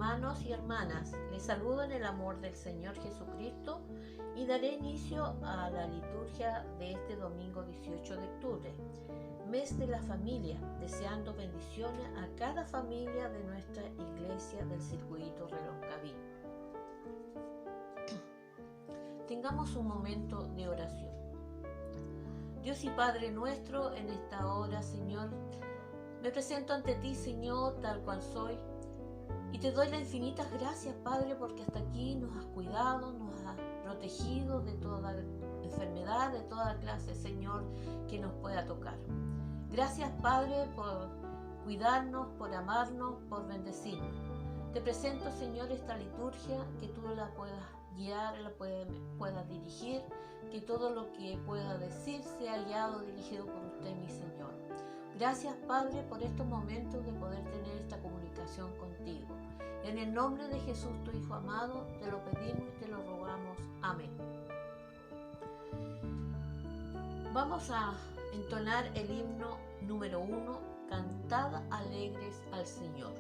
hermanos y hermanas, les saludo en el amor del Señor Jesucristo y daré inicio a la liturgia de este domingo 18 de octubre, mes de la familia, deseando bendiciones a cada familia de nuestra iglesia del circuito Reloncaví. Tengamos un momento de oración. Dios y Padre nuestro, en esta hora, Señor, me presento ante ti, Señor, tal cual soy, y te doy las infinitas gracias, Padre, porque hasta aquí nos has cuidado, nos has protegido de toda enfermedad, de toda clase, Señor, que nos pueda tocar. Gracias, Padre, por cuidarnos, por amarnos, por bendecirnos. Te presento, Señor, esta liturgia, que tú la puedas guiar, la puedas dirigir, que todo lo que pueda decir sea guiado, dirigido por usted, mi Señor. Gracias, Padre, por estos momentos de poder tener esta comunicación contigo. En el nombre de Jesús, tu Hijo amado, te lo pedimos y te lo rogamos. Amén. Vamos a entonar el himno número 1, Cantad alegres al Señor.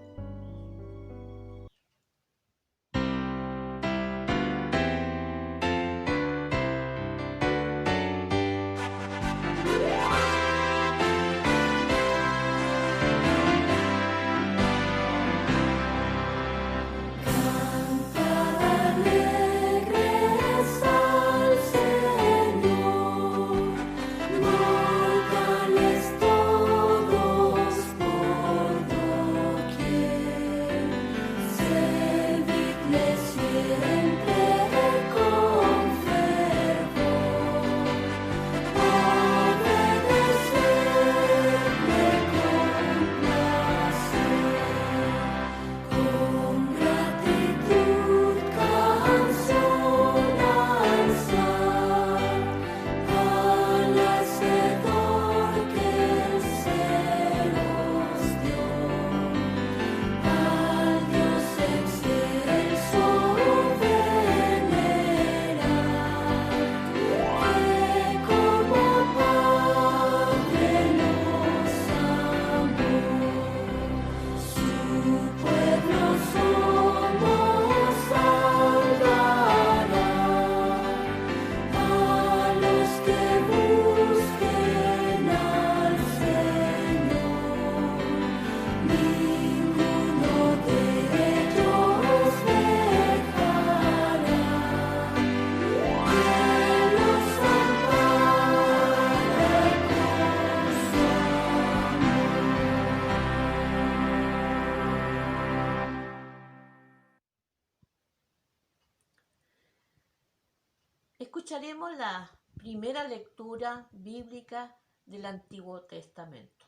Escucharemos la primera lectura bíblica del Antiguo Testamento.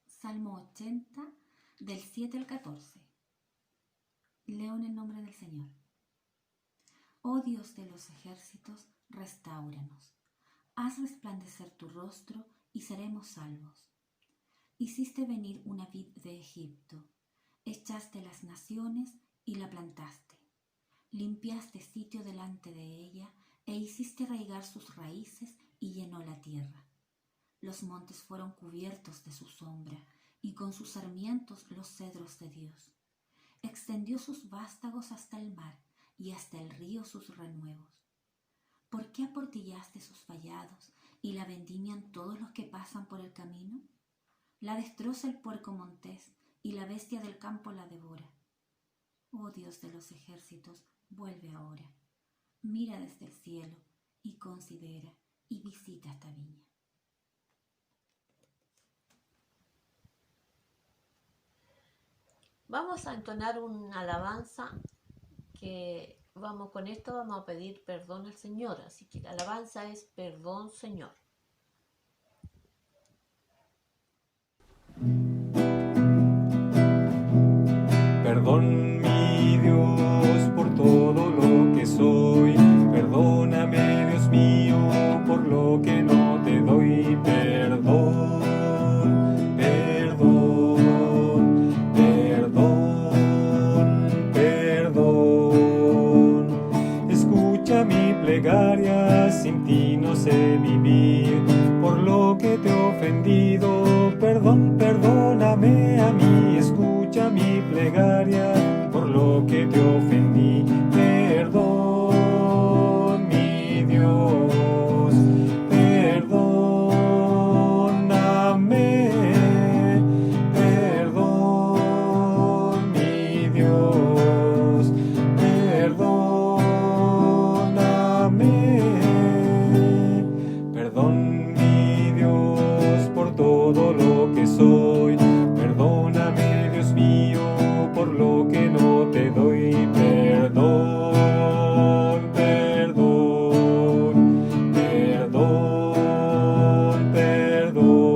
Salmo 80, del 7 al 14. Leo en el nombre del Señor. Oh Dios de los ejércitos, restáuranos. Haz resplandecer tu rostro y seremos salvos. Hiciste venir una vid de Egipto. Echaste las naciones y la plantaste. Limpiaste sitio delante de ella e hiciste arraigar sus raíces y llenó la tierra. Los montes fueron cubiertos de su sombra y con sus sarmientos los cedros de Dios. Extendió sus vástagos hasta el mar y hasta el río sus renuevos. ¿Por qué aportillaste sus vallados y la vendimian todos los que pasan por el camino? La destroza el puerco montés y la bestia del campo la devora. Oh Dios de los ejércitos, vuelve ahora. Mira desde el cielo y considera y visita esta viña. Vamos a entonar una alabanza con esto vamos a pedir perdón al Señor. Así que la alabanza es Perdón, Señor. Perdón, mi Dios, por todo lo que soy. Perdóname, Dios mío, por lo que no te doy. Perdón, perdón, perdón, perdón. Escucha mi plegaria, sin ti no sé vivir. Por lo que te he ofendido, perdón. perdón, perdóname a mí, escucha mi plegaria por lo que te ofendí. Perdón, mi Dios, perdóname, perdón, mi Dios, perdóname, perdón, mi Dios, por todo lo que soy. Perdóname, Dios mío, por lo que no te doy. Perdón, perdón, perdón, perdón.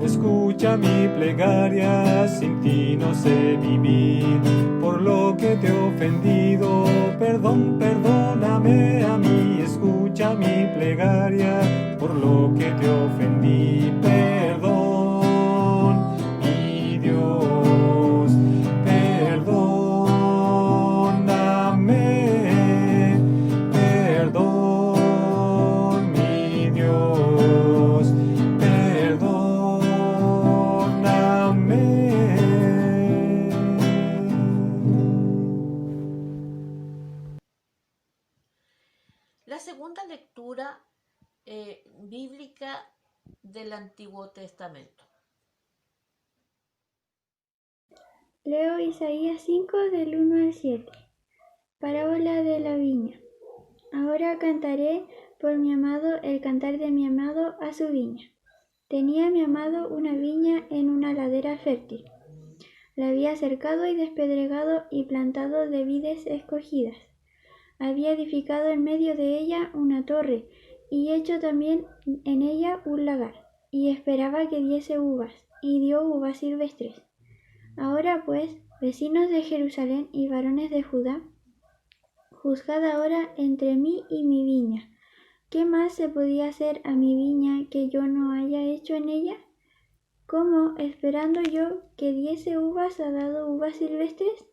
Escucha mi plegaria, sin ti no sé vivir. Por lo que te he ofendido, perdón, perdóname a mí. Escucha mi plegaria, por lo que te ofendí. Perdón, mi Dios, perdóname, perdón, mi Dios, perdóname. La segunda lectura bíblica del Antiguo Testamento. Leo Isaías 5 del 1 al 7. Parábola de la viña. Ahora cantaré por mi amado el cantar de mi amado a su viña. Tenía mi amado una viña en una ladera fértil. La había cercado y despedregado y plantado de vides escogidas. Había edificado en medio de ella una torre y hecho también en ella un lagar, y esperaba que diese uvas, y dio uvas silvestres. Ahora pues, vecinos de Jerusalén y varones de Judá, juzgad ahora entre mí y mi viña. ¿Qué más se podía hacer a mi viña que yo no haya hecho en ella? ¿Cómo, esperando yo que diese uvas, ha dado uvas silvestres?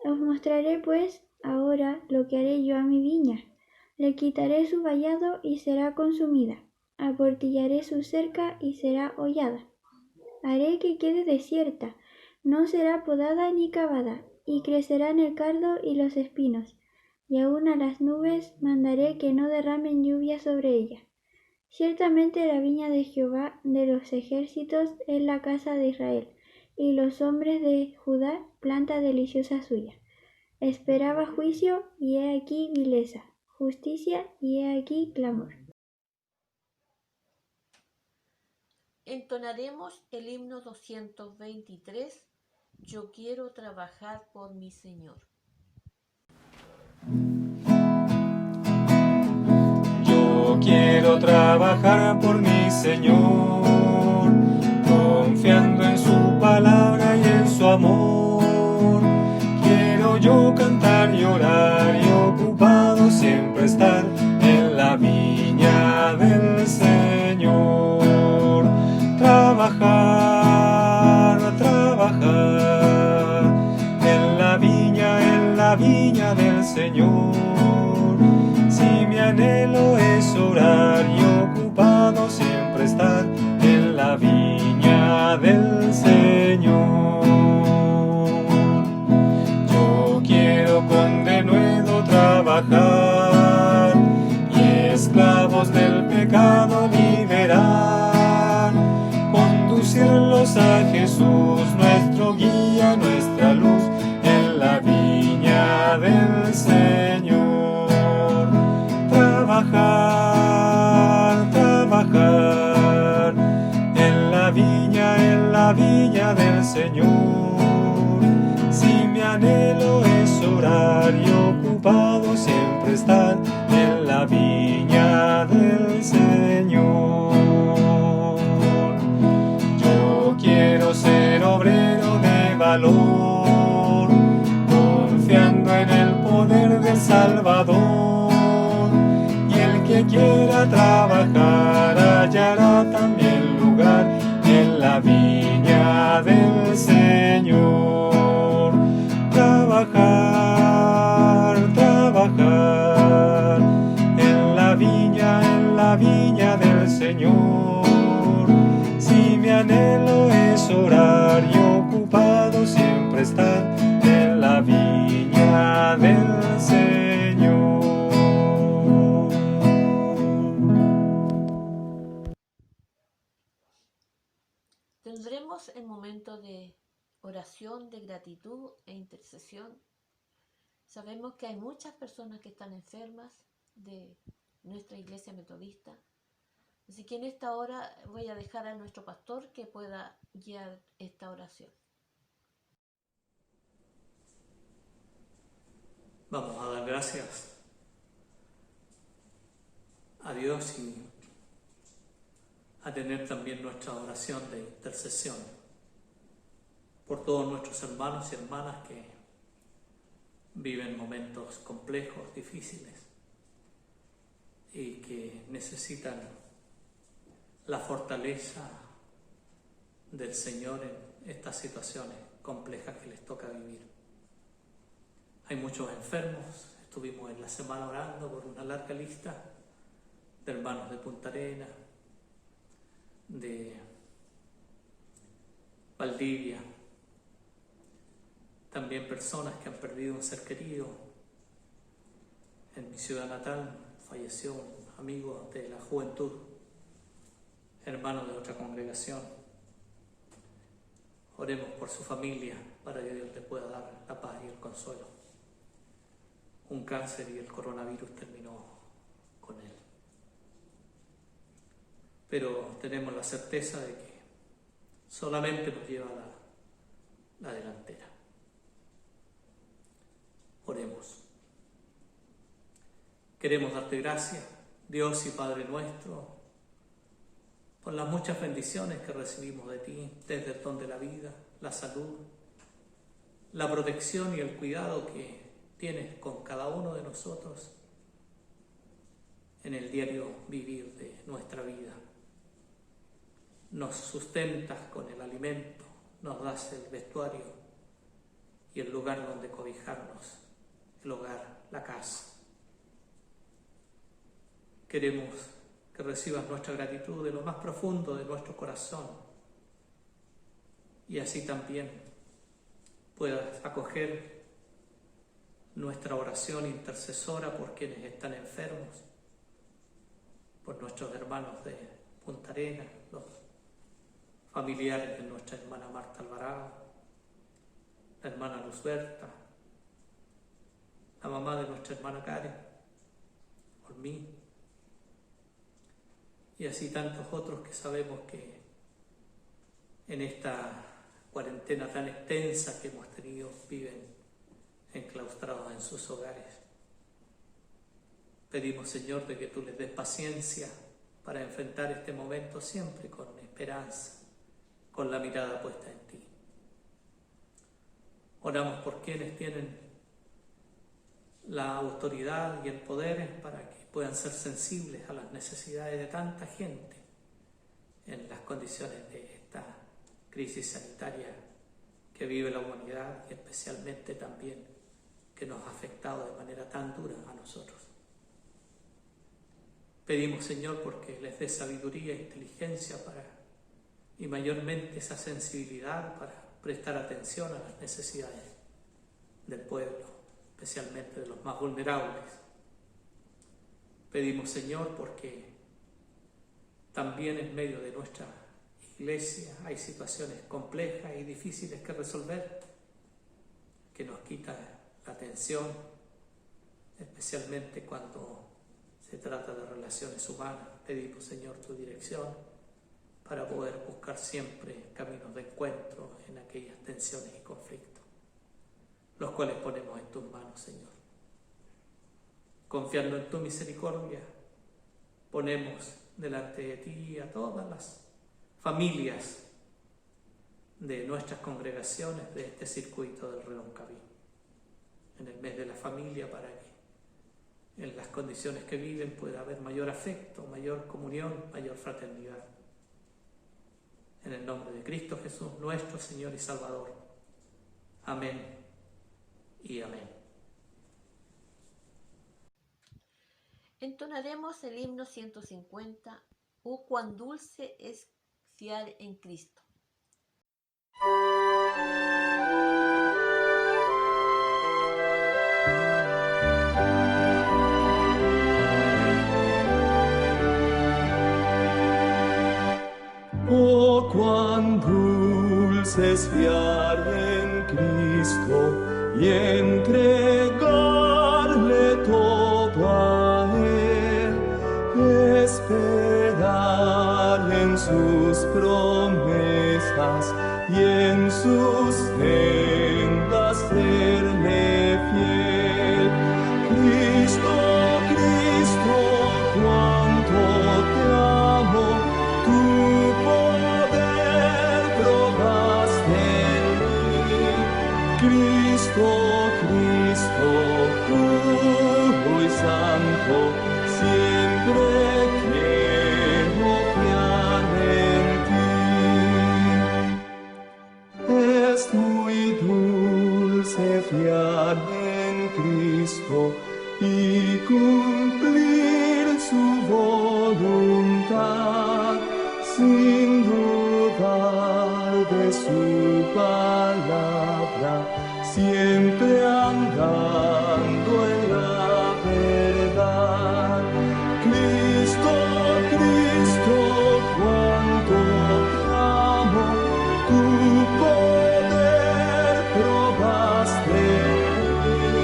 Os mostraré pues ahora lo que haré yo a mi viña. Le quitaré su vallado y será consumida. Aportillaré su cerca y será hollada. Haré que quede desierta, no será podada ni cavada, y crecerán el cardo y los espinos, y aun a las nubes mandaré que no derramen lluvia sobre ella. Ciertamente la viña de Jehová de los ejércitos es la casa de Israel, y los hombres de Judá planta deliciosa suya. Esperaba juicio, y he aquí vileza, justicia, y he aquí clamor. Entonaremos el himno 223, Yo quiero trabajar por mi Señor. Yo quiero trabajar por mi Señor, confiando en su palabra y en su amor. Quiero yo cantar y orar y ocupado siempre estar en la viña del Señor. Trabajar, trabajar en la viña del Señor. Si mi anhelo es orar y ocupado siempre estar en la viña del Señor. Yo quiero con denuedo trabajar y esclavos del pecado liberar, conducirlos a Jesús, nuestro guía, nuestra luz, en la viña del Señor. Trabajar, trabajar en la viña del Señor. Si mi anhelo es orar y ocupado siempre estar en la viña del Señor. Yo quiero ser obrero de valor, confiando en el poder del Salvador. Y el que quiera trabajar hallará también lugar en la viña del Señor. Trabajar, trabajar momento de oración, de gratitud e intercesión. Sabemos que hay muchas personas que están enfermas de nuestra iglesia metodista. Así que en esta hora voy a dejar a nuestro pastor que pueda guiar esta oración. Vamos a dar gracias a Dios y a tener también nuestra oración de intercesión por todos nuestros hermanos y hermanas que viven momentos complejos, difíciles y que necesitan la fortaleza del Señor en estas situaciones complejas que les toca vivir. Hay muchos enfermos, estuvimos en la semana orando por una larga lista de hermanos de Punta Arenas, de Valdivia, también personas que han perdido un ser querido. En mi ciudad natal falleció un amigo de la juventud, hermano de otra congregación. Oremos por su familia para que Dios le pueda dar la paz y el consuelo. Un cáncer y el coronavirus terminó con él. Pero tenemos la certeza de que solamente nos lleva la delantera. Oremos. Queremos darte gracias, Dios y Padre nuestro, por las muchas bendiciones que recibimos de ti, desde el don de la vida, la salud, la protección y el cuidado que tienes con cada uno de nosotros en el diario vivir de nuestra vida. Nos sustentas con el alimento, nos das el vestuario y el lugar donde cobijarnos, el hogar, la casa. Queremos que recibas nuestra gratitud de lo más profundo de nuestro corazón y así también puedas acoger nuestra oración intercesora por quienes están enfermos, por nuestros hermanos de Punta Arenas, los familiares de nuestra hermana Marta Alvarado, la hermana Luz Berta, la mamá de nuestra hermana Karen, por mí, y así tantos otros que sabemos que en esta cuarentena tan extensa que hemos tenido viven enclaustrados en sus hogares. Pedimos, Señor, de que tú les des paciencia para enfrentar este momento siempre con esperanza, con la mirada puesta en ti. Oramos por quienes tienen la autoridad y el poder para que puedan ser sensibles a las necesidades de tanta gente en las condiciones de esta crisis sanitaria que vive la humanidad y especialmente también que nos ha afectado de manera tan dura a nosotros. Pedimos, Señor, porque les dé sabiduría e inteligencia y mayormente esa sensibilidad para prestar atención a las necesidades del pueblo, especialmente de los más vulnerables. Pedimos, Señor, porque también en medio de nuestra iglesia hay situaciones complejas y difíciles que resolver, que nos quita la atención, especialmente cuando se trata de relaciones humanas. Pedimos, Señor, tu dirección para poder buscar siempre caminos de encuentro en aquellas tensiones y conflictos, los cuales ponemos en tus manos, Señor. Confiando en tu misericordia, ponemos delante de ti a todas las familias de nuestras congregaciones de este circuito del Redoncaví, en el mes de la familia, para que en las condiciones que viven pueda haber mayor afecto, mayor comunión, mayor fraternidad. En el nombre de Cristo Jesús, nuestro Señor y Salvador. Amén y amén. Entonaremos el himno 150, ¡Oh, cuán dulce es fiar en Cristo! Oh, cuán dulce dulce es fiar en Cristo y entregarle todo a Él, esperar en sus promesas y en sus sendas serle fiel. Cristo, Cristo, cuánto te amo, tu poder probaste en mí. Cristo, Cristo, puro y santo, siempre quiero fiar en ti. Es muy dulce fiar en Cristo y cumplir su voluntad, sin dudar de su palabra, siempre andando en la verdad. Cristo, Cristo, cuánto te amo, tu poder probaste en mí.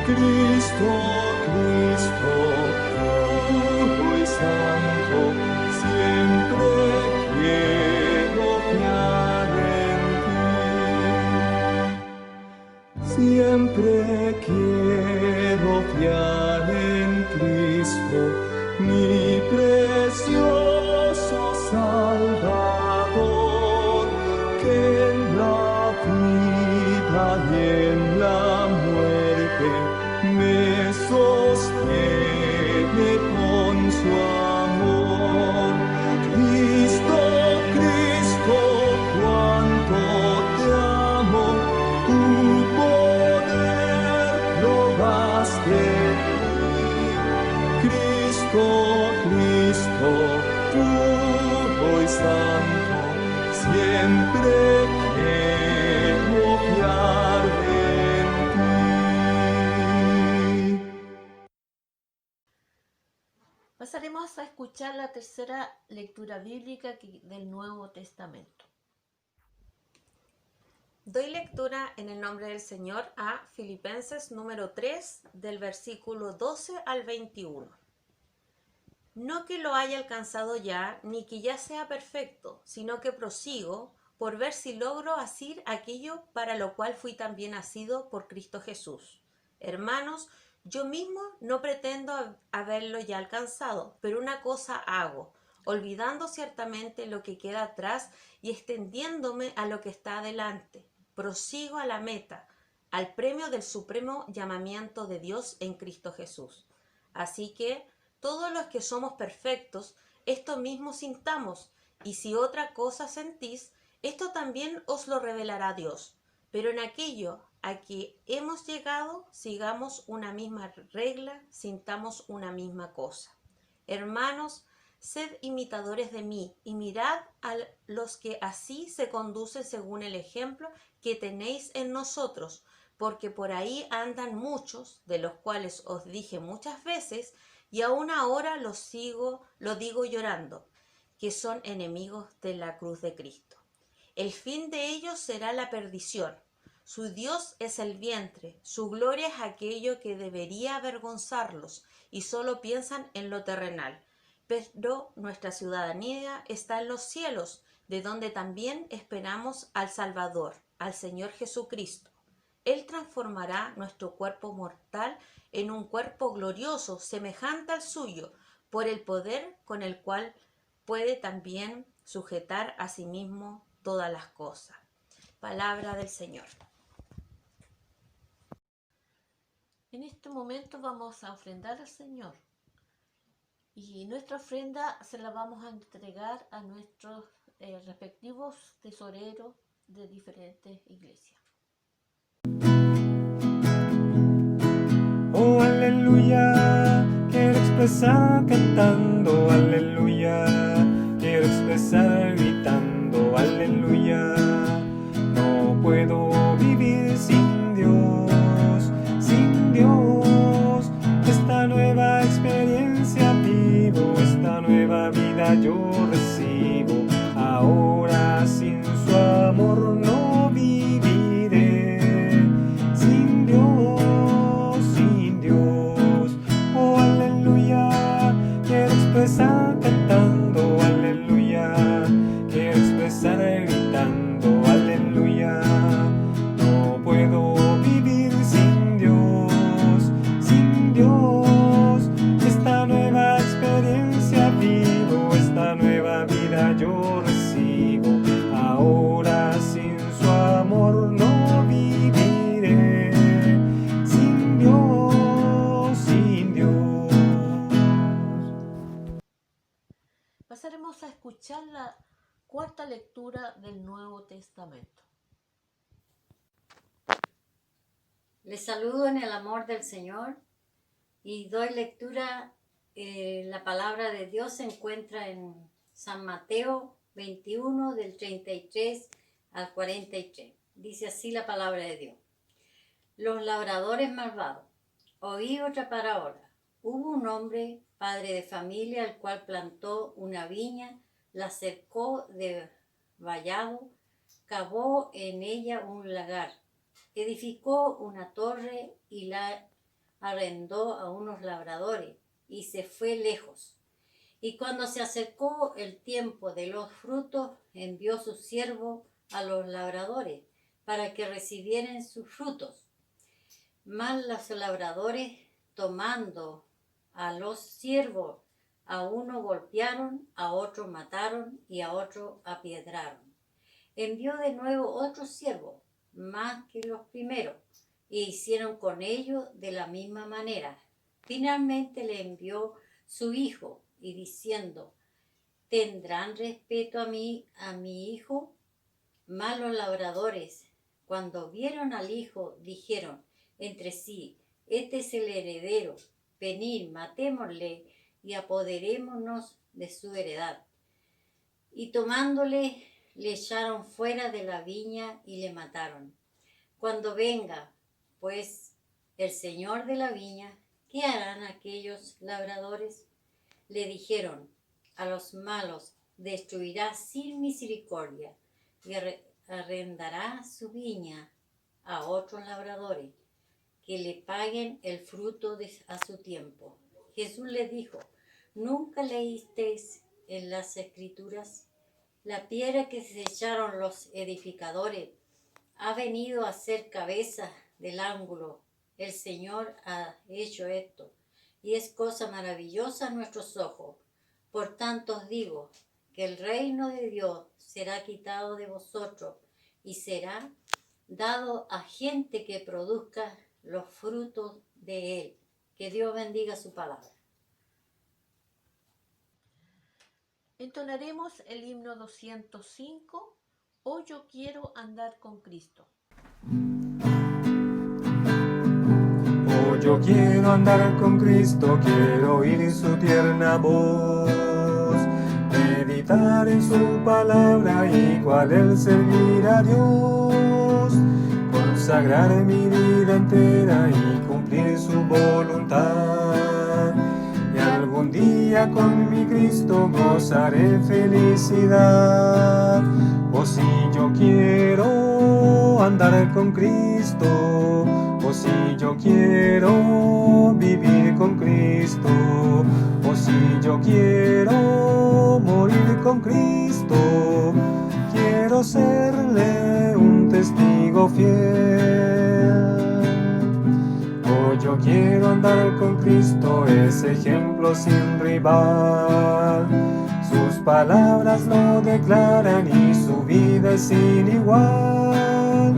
Cristo, Cristo, puro y santo, siempre quiero fiar en ti. Siempre quiero fiar en Cristo, mi precioso Salvador, que en la vida y en la muerte me sostiene con su amor. Cristo, Cristo, cuánto te amo, tu poder probaste en mí. Cristo, Cristo, puro y santo, siempre quiero fiar en ti. Pasaremos a escuchar la tercera lectura bíblica del Nuevo Testamento. Doy lectura en el nombre del Señor a Filipenses número 3, del versículo 12 al 21. No que lo haya alcanzado ya, ni que ya sea perfecto, sino que prosigo por ver si logro asir aquello para lo cual fui también asido por Cristo Jesús. Hermanos, yo mismo no pretendo haberlo ya alcanzado, pero una cosa hago, olvidando ciertamente lo que queda atrás y extendiéndome a lo que está adelante. Prosigo a la meta, al premio del supremo llamamiento de Dios en Cristo Jesús. Así que todos los que somos perfectos, esto mismo sintamos, y si otra cosa sentís, esto también os lo revelará Dios. Pero en aquello a que hemos llegado, sigamos una misma regla, sintamos una misma cosa. Hermanos, sed imitadores de mí, y mirad a los que así se conducen según el ejemplo que tenéis en nosotros, porque por ahí andan muchos, de los cuales os dije muchas veces, y aún ahora lo digo llorando, que son enemigos de la cruz de Cristo. El fin de ellos será la perdición. Su Dios es el vientre, su gloria es aquello que debería avergonzarlos, y solo piensan en lo terrenal. Pero nuestra ciudadanía está en los cielos, de donde también esperamos al Salvador, al Señor Jesucristo. Él transformará nuestro cuerpo mortal en un cuerpo glorioso, semejante al suyo, por el poder con el cual puede también sujetar a sí mismo todas las cosas. Palabra del Señor. En este momento vamos a ofrendar al Señor. Y nuestra ofrenda se la vamos a entregar a nuestros respectivos tesoreros de diferentes iglesias. Oh, aleluya, quiero expresar cantando, aleluya, quiero expresar gritando, aleluya. No puedo vivir sin Dios, sin Dios. Esta nueva experiencia vivo, esta nueva vida yo recibo. Ahora sin su amor escuchar la cuarta lectura del Nuevo Testamento. Les saludo en el amor del Señor y doy lectura. La palabra de Dios se encuentra en San Mateo 21 del 33 al 43. Dice así la palabra de Dios. Los labradores malvados. Oí otra parábola. Hubo un hombre, padre de familia, el cual plantó una viña, la cercó de vallado, cavó en ella un lagar, edificó una torre y la arrendó a unos labradores y se fue lejos. Y cuando se acercó el tiempo de los frutos, envió su siervo a los labradores para que recibieran sus frutos. Mas los labradores, tomando a los siervos, a uno golpearon, a otro mataron y a otro apiedraron. Envió de nuevo otro siervo, más que los primeros, e hicieron con ellos de la misma manera. Finalmente le envió su hijo, y diciendo, ¿tendrán respeto a mi hijo? Mas los labradores, cuando vieron al hijo, dijeron entre sí, este es el heredero, venid, matémosle y apoderémonos de su heredad. Y tomándole, le echaron fuera de la viña y le mataron. Cuando venga, pues, el señor de la viña, ¿qué harán aquellos labradores? Le dijeron a los malos, destruirá sin misericordia y arrendará su viña a otros labradores, que le paguen el fruto a su tiempo. Jesús les dijo, ¿nunca leísteis en las Escrituras? La piedra que se echaron los edificadores ha venido a ser cabeza del ángulo. El Señor ha hecho esto, y es cosa maravillosa a nuestros ojos. Por tanto os digo que el reino de Dios será quitado de vosotros y será dado a gente que produzca los frutos de él. Que Dios bendiga su palabra. Entonaremos el himno 205, Hoy yo quiero andar con Cristo. Oh, yo quiero andar con Cristo, quiero oír su tierna voz, meditar en su palabra y cual él servir a Dios, consagrar mi vida entera y cumplir su voluntad. Y algún día con mi Cristo gozaré felicidad. Oh, si yo quiero andar con Cristo, oh, si yo quiero vivir con Cristo, oh, si yo quiero morir con Cristo, quiero serle un testigo fiel. Oh, yo quiero andar con Cristo, ese ejemplo sin rival. Sus palabras lo declaran y su vida es sin igual.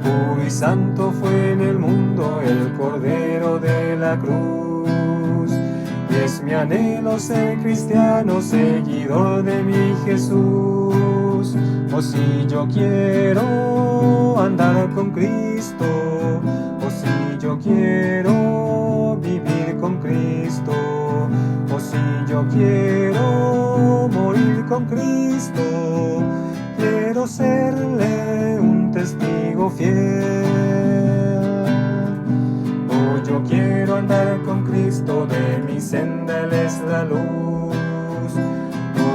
Puro y santo fue en el mundo el Cordero de la cruz. Y es mi anhelo ser cristiano, seguidor de mi Jesús. Oh, si yo quiero andar con Cristo, oh, si yo quiero vivir con Cristo, oh, si yo quiero morir con Cristo, quiero serle un testigo fiel. Oh, yo quiero andar con Cristo, de mi senda Él es la luz.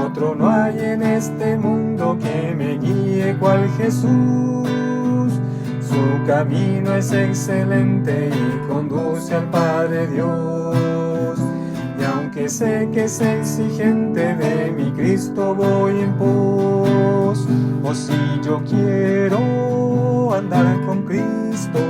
Otro no hay en este mundo que me guíe cual Jesús. Su camino es excelente y conduce al Padre Dios. Y aunque sé que es exigente, de mi Cristo voy en pos. Oh, si yo quiero andar con Cristo,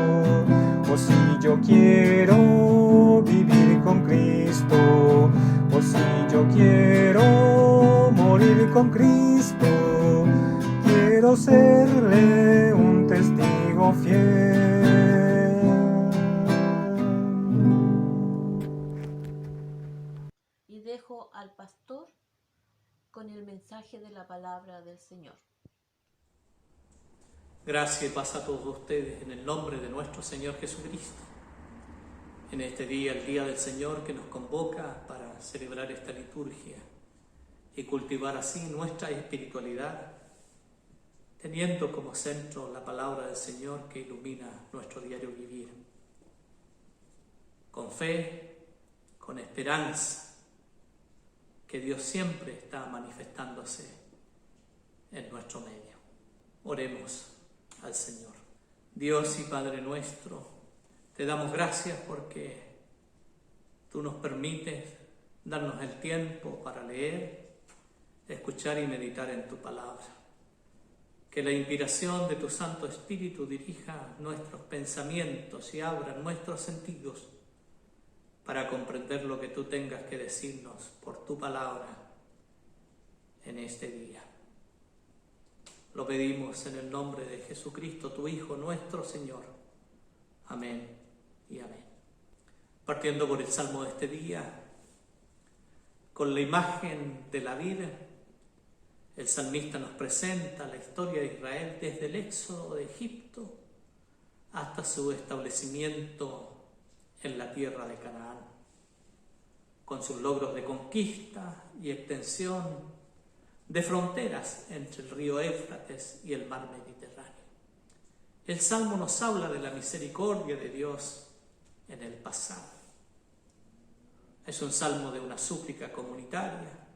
oh, si yo quiero vivir con Cristo, oh, si yo quiero morir con Cristo, quiero serle un testigo fiel. Y dejo al pastor con el mensaje de la palabra del Señor. Gracia y paz a todos ustedes en el nombre de nuestro Señor Jesucristo. En este día, el Día del Señor, que nos convoca para celebrar esta liturgia y cultivar así nuestra espiritualidad, teniendo como centro la palabra del Señor que ilumina nuestro diario vivir. Con fe, con esperanza, que Dios siempre está manifestándose en nuestro medio. Oremos al Señor. Dios y Padre nuestro, te damos gracias porque tú nos permites darnos el tiempo para leer, escuchar y meditar en tu palabra. Que la inspiración de tu Santo Espíritu dirija nuestros pensamientos y abra nuestros sentidos para comprender lo que tú tengas que decirnos por tu palabra en este día. Lo pedimos en el nombre de Jesucristo, tu Hijo, nuestro Señor. Amén y amén. Partiendo por el Salmo de este día, con la imagen de la vida, el salmista nos presenta la historia de Israel desde el éxodo de Egipto hasta su establecimiento en la tierra de Canaán, con sus logros de conquista y extensión de fronteras entre el río Éufrates y el mar Mediterráneo. El Salmo nos habla de la misericordia de Dios en el pasado. Es un salmo de una súplica comunitaria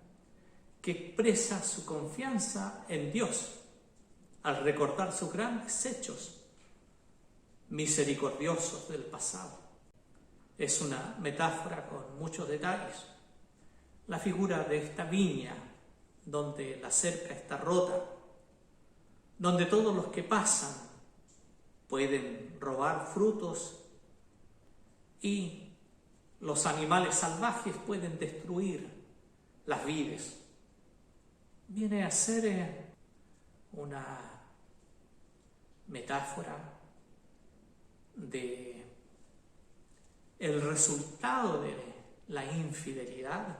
que expresa su confianza en Dios al recordar sus grandes hechos misericordiosos del pasado. Es una metáfora con muchos detalles. La figura de esta viña donde la cerca está rota, donde todos los que pasan pueden robar frutos y los animales salvajes pueden destruir las vides. Viene a ser una metáfora de el resultado de la infidelidad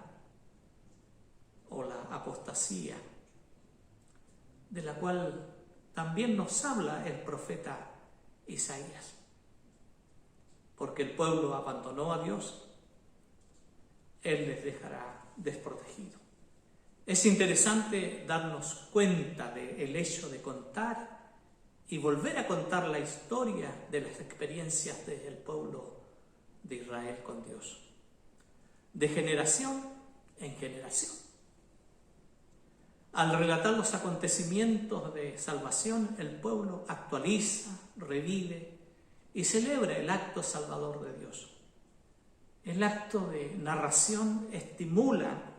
o la apostasía, de la cual también nos habla el profeta Isaías. Porque el pueblo abandonó a Dios, Él les dejará desprotegidos. Es interesante darnos cuenta del hecho de contar y volver a contar la historia de las experiencias del pueblo de Israel con Dios, de generación en generación. Al relatar los acontecimientos de salvación, el pueblo actualiza, revive y celebra el acto salvador de Dios. El acto de narración estimula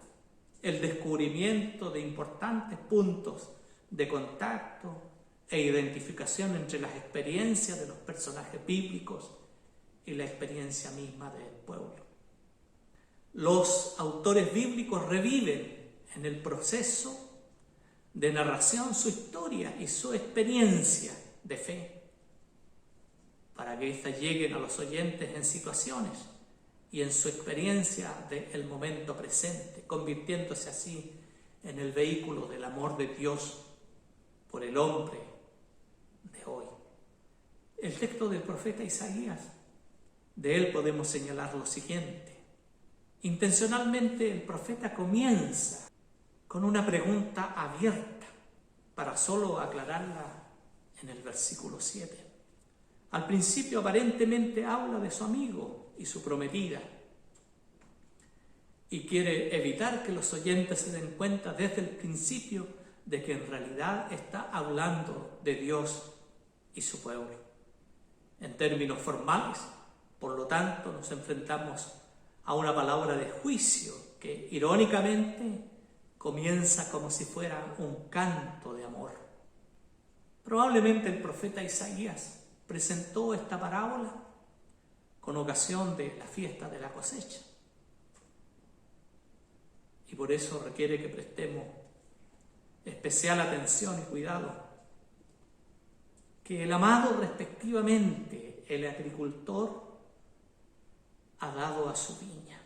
el descubrimiento de importantes puntos de contacto e identificación entre las experiencias de los personajes bíblicos y la experiencia misma del pueblo. Los autores bíblicos reviven en el proceso de narración su historia y su experiencia de fe, para que éstas lleguen a los oyentes en situaciones y en su experiencia del momento presente, convirtiéndose así en el vehículo del amor de Dios por el hombre de hoy. El texto del profeta Isaías, de él podemos señalar lo siguiente. Intencionalmente el profeta comienza con una pregunta abierta para solo aclararla en el versículo 7. Al principio aparentemente habla de su amigo y su prometida y quiere evitar que los oyentes se den cuenta desde el principio de que en realidad está hablando de Dios y su pueblo. En términos formales, por lo tanto, nos enfrentamos a una palabra de juicio que irónicamente comienza como si fuera un canto de amor. Probablemente el profeta Isaías presentó esta parábola con ocasión de la fiesta de la cosecha. Y por eso requiere que prestemos especial atención y cuidado, que el amado respectivamente, el agricultor, ha dado a su viña.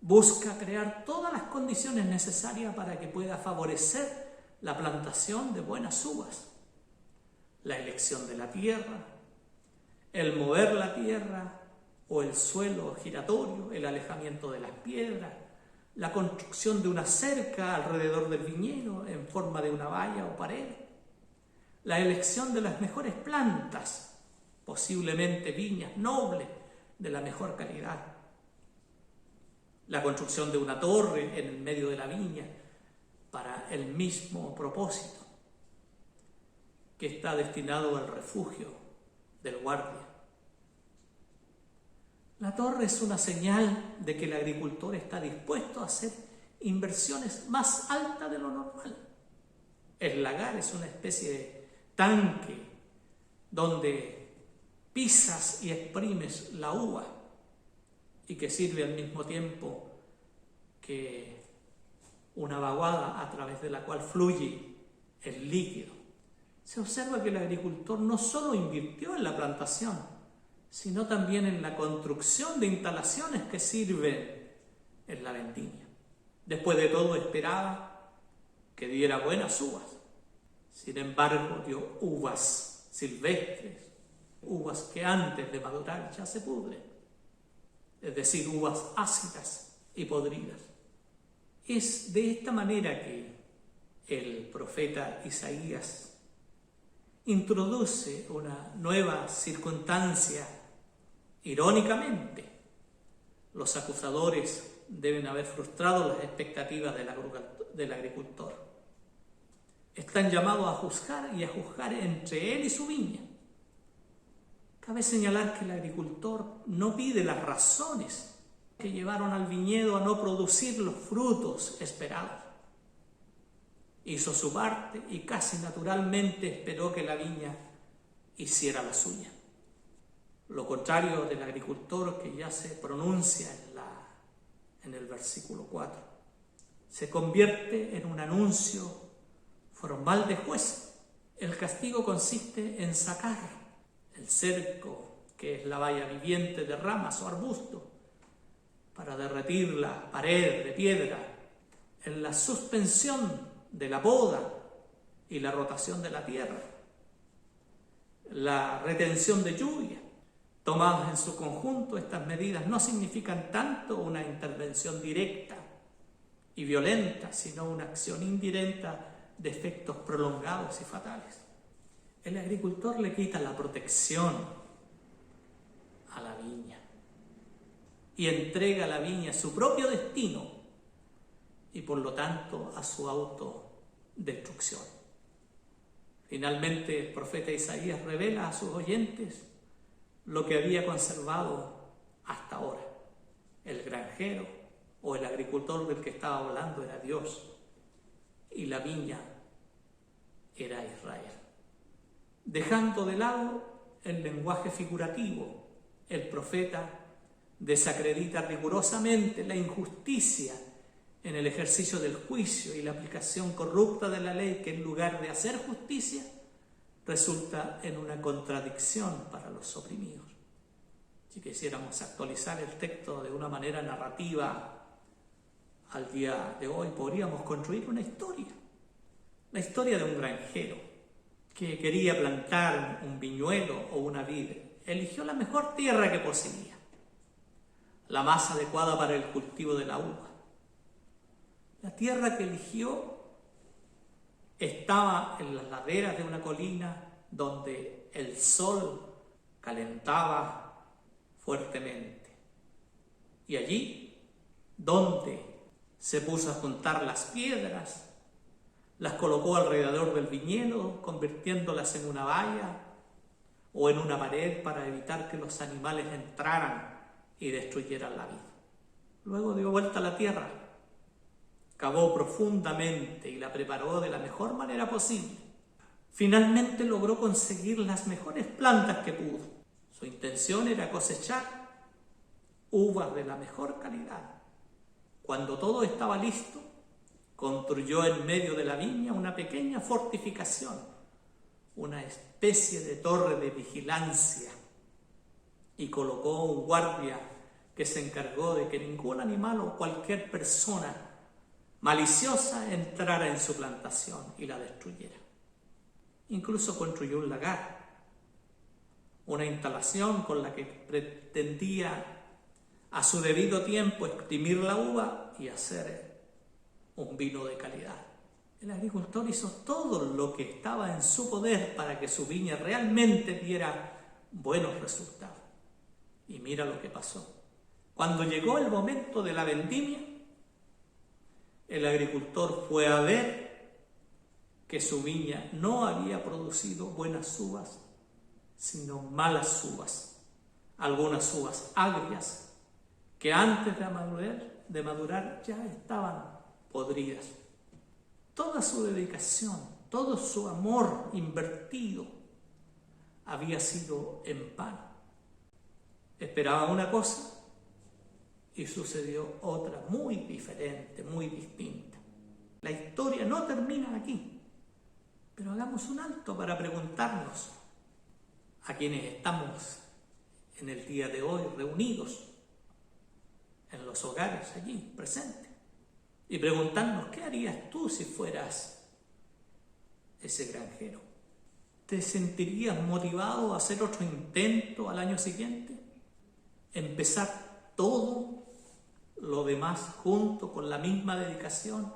busca crear todas las condiciones necesarias para que pueda favorecer la plantación de buenas uvas. La elección de la tierra, el mover la tierra o el suelo giratorio, el alejamiento de las piedras, la construcción de una cerca alrededor del viñedo en forma de una valla o pared, la elección de las mejores plantas, posiblemente viñas nobles de la mejor calidad, la construcción de una torre en el medio de la viña para el mismo propósito, que está destinado al refugio del guardia. La torre es una señal de que el agricultor está dispuesto a hacer inversiones más altas de lo normal. El lagar es una especie de tanque donde pisas y exprimes la uva y que sirve al mismo tiempo que una vaguada a través de la cual fluye el líquido. Se observa que el agricultor no solo invirtió en la plantación, sino también en la construcción de instalaciones que sirven en la vendimia. Después de todo esperaba que diera buenas uvas. Sin embargo, dio uvas silvestres, uvas que antes de madurar ya se pudren, es decir, uvas ácidas y podridas. Es de esta manera que el profeta Isaías introduce una nueva circunstancia. Irónicamente, los acusadores deben haber frustrado las expectativas del agricultor. Están llamados a juzgar y a juzgar entre él y su viña. Cabe señalar que el agricultor no pide las razones que llevaron al viñedo a no producir los frutos esperados. Hizo su parte y casi naturalmente esperó que la viña hiciera la suya. Lo contrario del agricultor que ya se pronuncia en el versículo 4. Se convierte en un anuncio formal de juez. El castigo consiste en sacar el cerco, que es la valla viviente de ramas o arbustos, para derretir la pared de piedra, en la suspensión de la poda y la rotación de la tierra, la retención de lluvia. Tomadas en su conjunto, estas medidas no significan tanto una intervención directa y violenta, sino una acción indirecta de efectos prolongados y fatales. El agricultor le quita la protección a la viña y entrega a la viña su propio destino y por lo tanto a su autodestrucción. Finalmente el profeta Isaías revela a sus oyentes lo que había conservado hasta ahora. El granjero o el agricultor del que estaba hablando era Dios y la viña era Israel. Dejando de lado el lenguaje figurativo, el profeta desacredita rigurosamente la injusticia en el ejercicio del juicio y la aplicación corrupta de la ley, que en lugar de hacer justicia resulta en una contradicción para los oprimidos. Si quisiéramos actualizar el texto de una manera narrativa al día de hoy, podríamos construir una historia. La historia de un granjero que quería plantar un viñuelo o una vid. Eligió la mejor tierra que poseía, la más adecuada para el cultivo de la uva. La tierra que eligió estaba en las laderas de una colina donde el sol calentaba fuertemente. Y allí, donde se puso a juntar las piedras, las colocó alrededor del viñedo, convirtiéndolas en una valla o en una pared para evitar que los animales entraran y destruyeran la vid. Luego dio vuelta a la tierra, cavó profundamente y la preparó de la mejor manera posible. Finalmente logró conseguir las mejores plantas que pudo. Su intención era cosechar uvas de la mejor calidad. Cuando todo estaba listo, construyó en medio de la viña una pequeña fortificación, una especie de torre de vigilancia, y colocó un guardia que se encargó de que ningún animal o cualquier persona maliciosa entrara en su plantación y la destruyera. Incluso construyó un lagar, una instalación con la que pretendía a su debido tiempo exprimir la uva y hacer un vino de calidad. El agricultor hizo todo lo que estaba en su poder para que su viña realmente diera buenos resultados. Y mira lo que pasó. Cuando llegó el momento de la vendimia, el agricultor fue a ver que su viña no había producido buenas uvas, sino malas uvas. Algunas uvas agrias que antes de madurar ya estaban podridas. Toda su dedicación, todo su amor invertido había sido en vano. Esperaba una cosa y sucedió otra muy diferente, muy distinta. La historia no termina aquí, pero hagamos un alto para preguntarnos a quienes estamos en el día de hoy reunidos en los hogares allí presentes y preguntarnos: ¿qué harías tú si fueras ese granjero? ¿Te sentirías motivado a hacer otro intento al año siguiente? ¿Empezar todo lo demás junto con la misma dedicación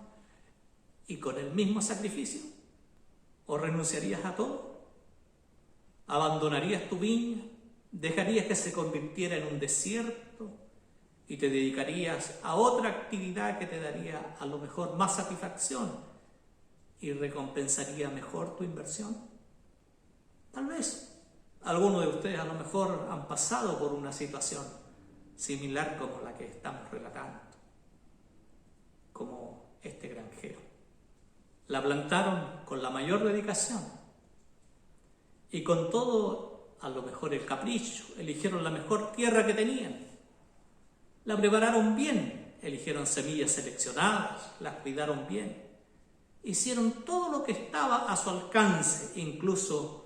y con el mismo sacrificio? ¿O renunciarías a todo? ¿Abandonarías tu viña? ¿Dejarías que se convirtiera en un desierto y te dedicarías a otra actividad que te daría a lo mejor más satisfacción y recompensaría mejor tu inversión? Tal vez algunos de ustedes a lo mejor han pasado por una situación similar como la que estamos relatando, como este granjero. La plantaron con la mayor dedicación y con todo, a lo mejor el capricho, eligieron la mejor tierra que tenían, la prepararon bien, eligieron semillas seleccionadas, las cuidaron bien, hicieron todo lo que estaba a su alcance, incluso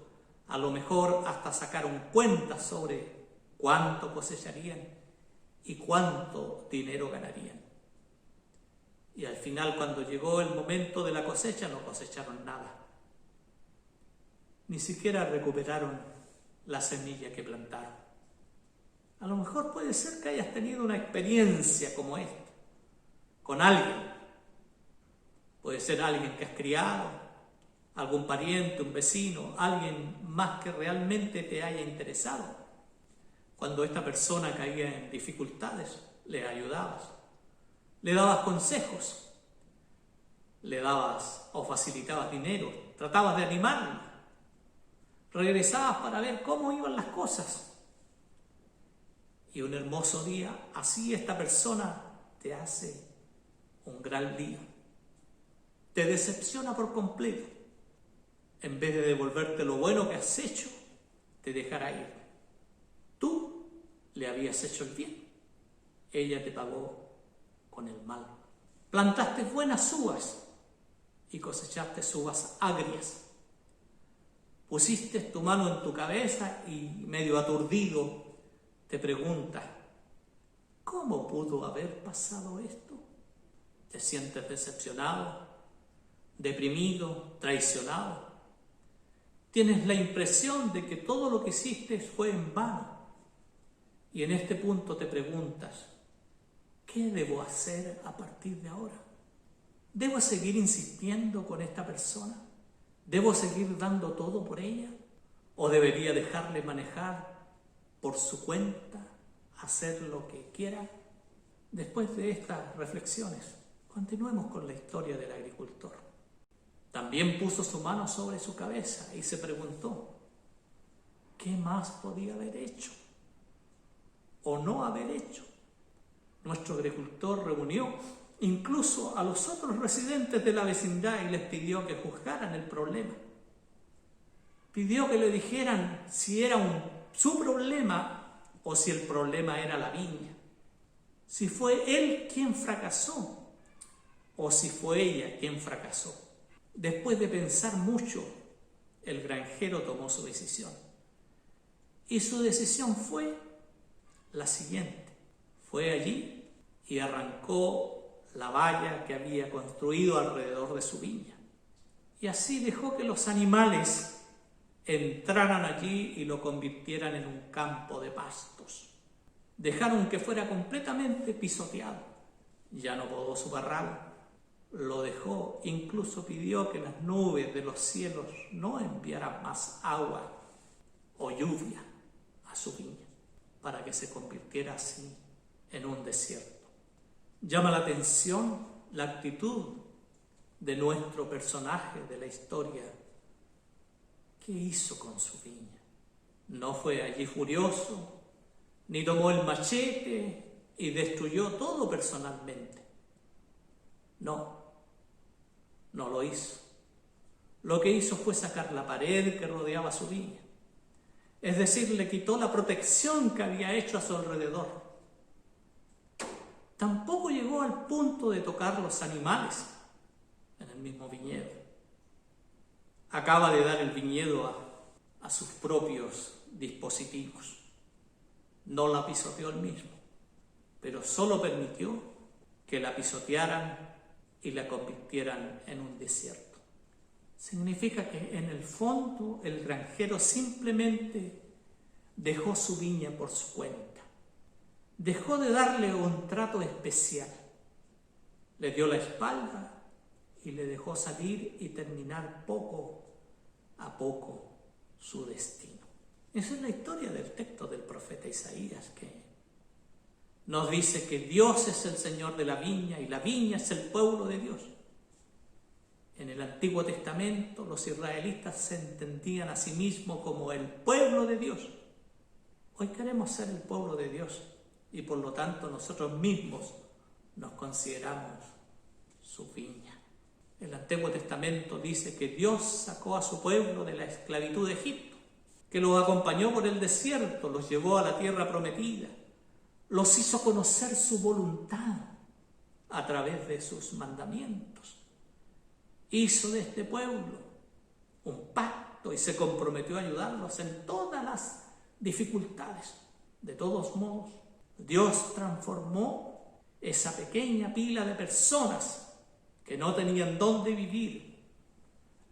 a lo mejor hasta sacaron cuentas sobre cuánto cosecharían y cuánto dinero ganarían. Y al final, cuando llegó el momento de la cosecha, no cosecharon nada. Ni siquiera recuperaron la semilla que plantaron. A lo mejor puede ser que hayas tenido una experiencia como esta, con alguien. Puede ser alguien que has criado, algún pariente, un vecino, alguien más que realmente te haya interesado. Cuando esta persona caía en dificultades, le ayudabas, le dabas consejos, le dabas o facilitabas dinero, tratabas de animarlo, regresabas para ver cómo iban las cosas. Y un hermoso día, así esta persona te hace un gran lío, te decepciona por completo. En vez de devolverte lo bueno que has hecho, te dejará ir. Tú le habías hecho el bien, ella te pagó con el mal. Plantaste buenas uvas y cosechaste uvas agrias. Pusiste tu mano en tu cabeza y, medio aturdido, te preguntas: ¿cómo pudo haber pasado esto? ¿Te sientes decepcionado, deprimido, traicionado? Tienes la impresión de que todo lo que hiciste fue en vano. Y en este punto te preguntas: ¿qué debo hacer a partir de ahora? ¿Debo seguir insistiendo con esta persona? ¿Debo seguir dando todo por ella? ¿O debería dejarle manejar por su cuenta, hacer lo que quiera? Después de estas reflexiones, continuemos con la historia del agricultor. También puso su mano sobre su cabeza y se preguntó: ¿qué más podía haber hecho o no haber hecho? Nuestro agricultor reunió incluso a los otros residentes de la vecindad y les pidió que juzgaran el problema. Pidió que le dijeran si era su problema o si el problema era la viña, si fue él quien fracasó o si fue ella quien fracasó. Después de pensar mucho, el granjero tomó su decisión. Y su decisión fue la siguiente: Fue allí y arrancó la valla que había construido alrededor de su viña. Y así dejó que los animales entraran allí y lo convirtieran en un campo de pastos. Dejaron que fuera completamente pisoteado. Ya no podó su parral, lo dejó, incluso pidió que las nubes de los cielos no enviaran más agua o lluvia a su viña, para que se convirtiera así en un desierto. Llama la atención la actitud de nuestro personaje de la historia. ¿Qué hizo con su viña? No fue allí furioso, ni tomó el machete y destruyó todo personalmente. No lo hizo. Lo que hizo fue sacar la pared que rodeaba su viña. Es decir, le quitó la protección que había hecho a su alrededor. Tampoco llegó al punto de tocar los animales en el mismo viñedo. Acaba de dar el viñedo a sus propios dispositivos. No la pisoteó él mismo, pero solo permitió que la pisotearan y la convirtieran en un desierto. Significa que en el fondo el granjero simplemente dejó su viña por su cuenta. Dejó de darle un trato especial. Le dio la espalda y le dejó salir y terminar poco a poco su destino. Esa es la historia del texto del profeta Isaías, que nos dice que Dios es el Señor de la viña y la viña es el pueblo de Dios. En el Antiguo Testamento los israelitas se entendían a sí mismos como el pueblo de Dios. Hoy queremos ser el pueblo de Dios y por lo tanto nosotros mismos nos consideramos su viña. El Antiguo Testamento dice que Dios sacó a su pueblo de la esclavitud de Egipto, que los acompañó por el desierto, los llevó a la tierra prometida, los hizo conocer su voluntad a través de sus mandamientos. Hizo de este pueblo un pacto y se comprometió a ayudarlos en todas las dificultades. De todos modos, Dios transformó esa pequeña pila de personas que no tenían dónde vivir,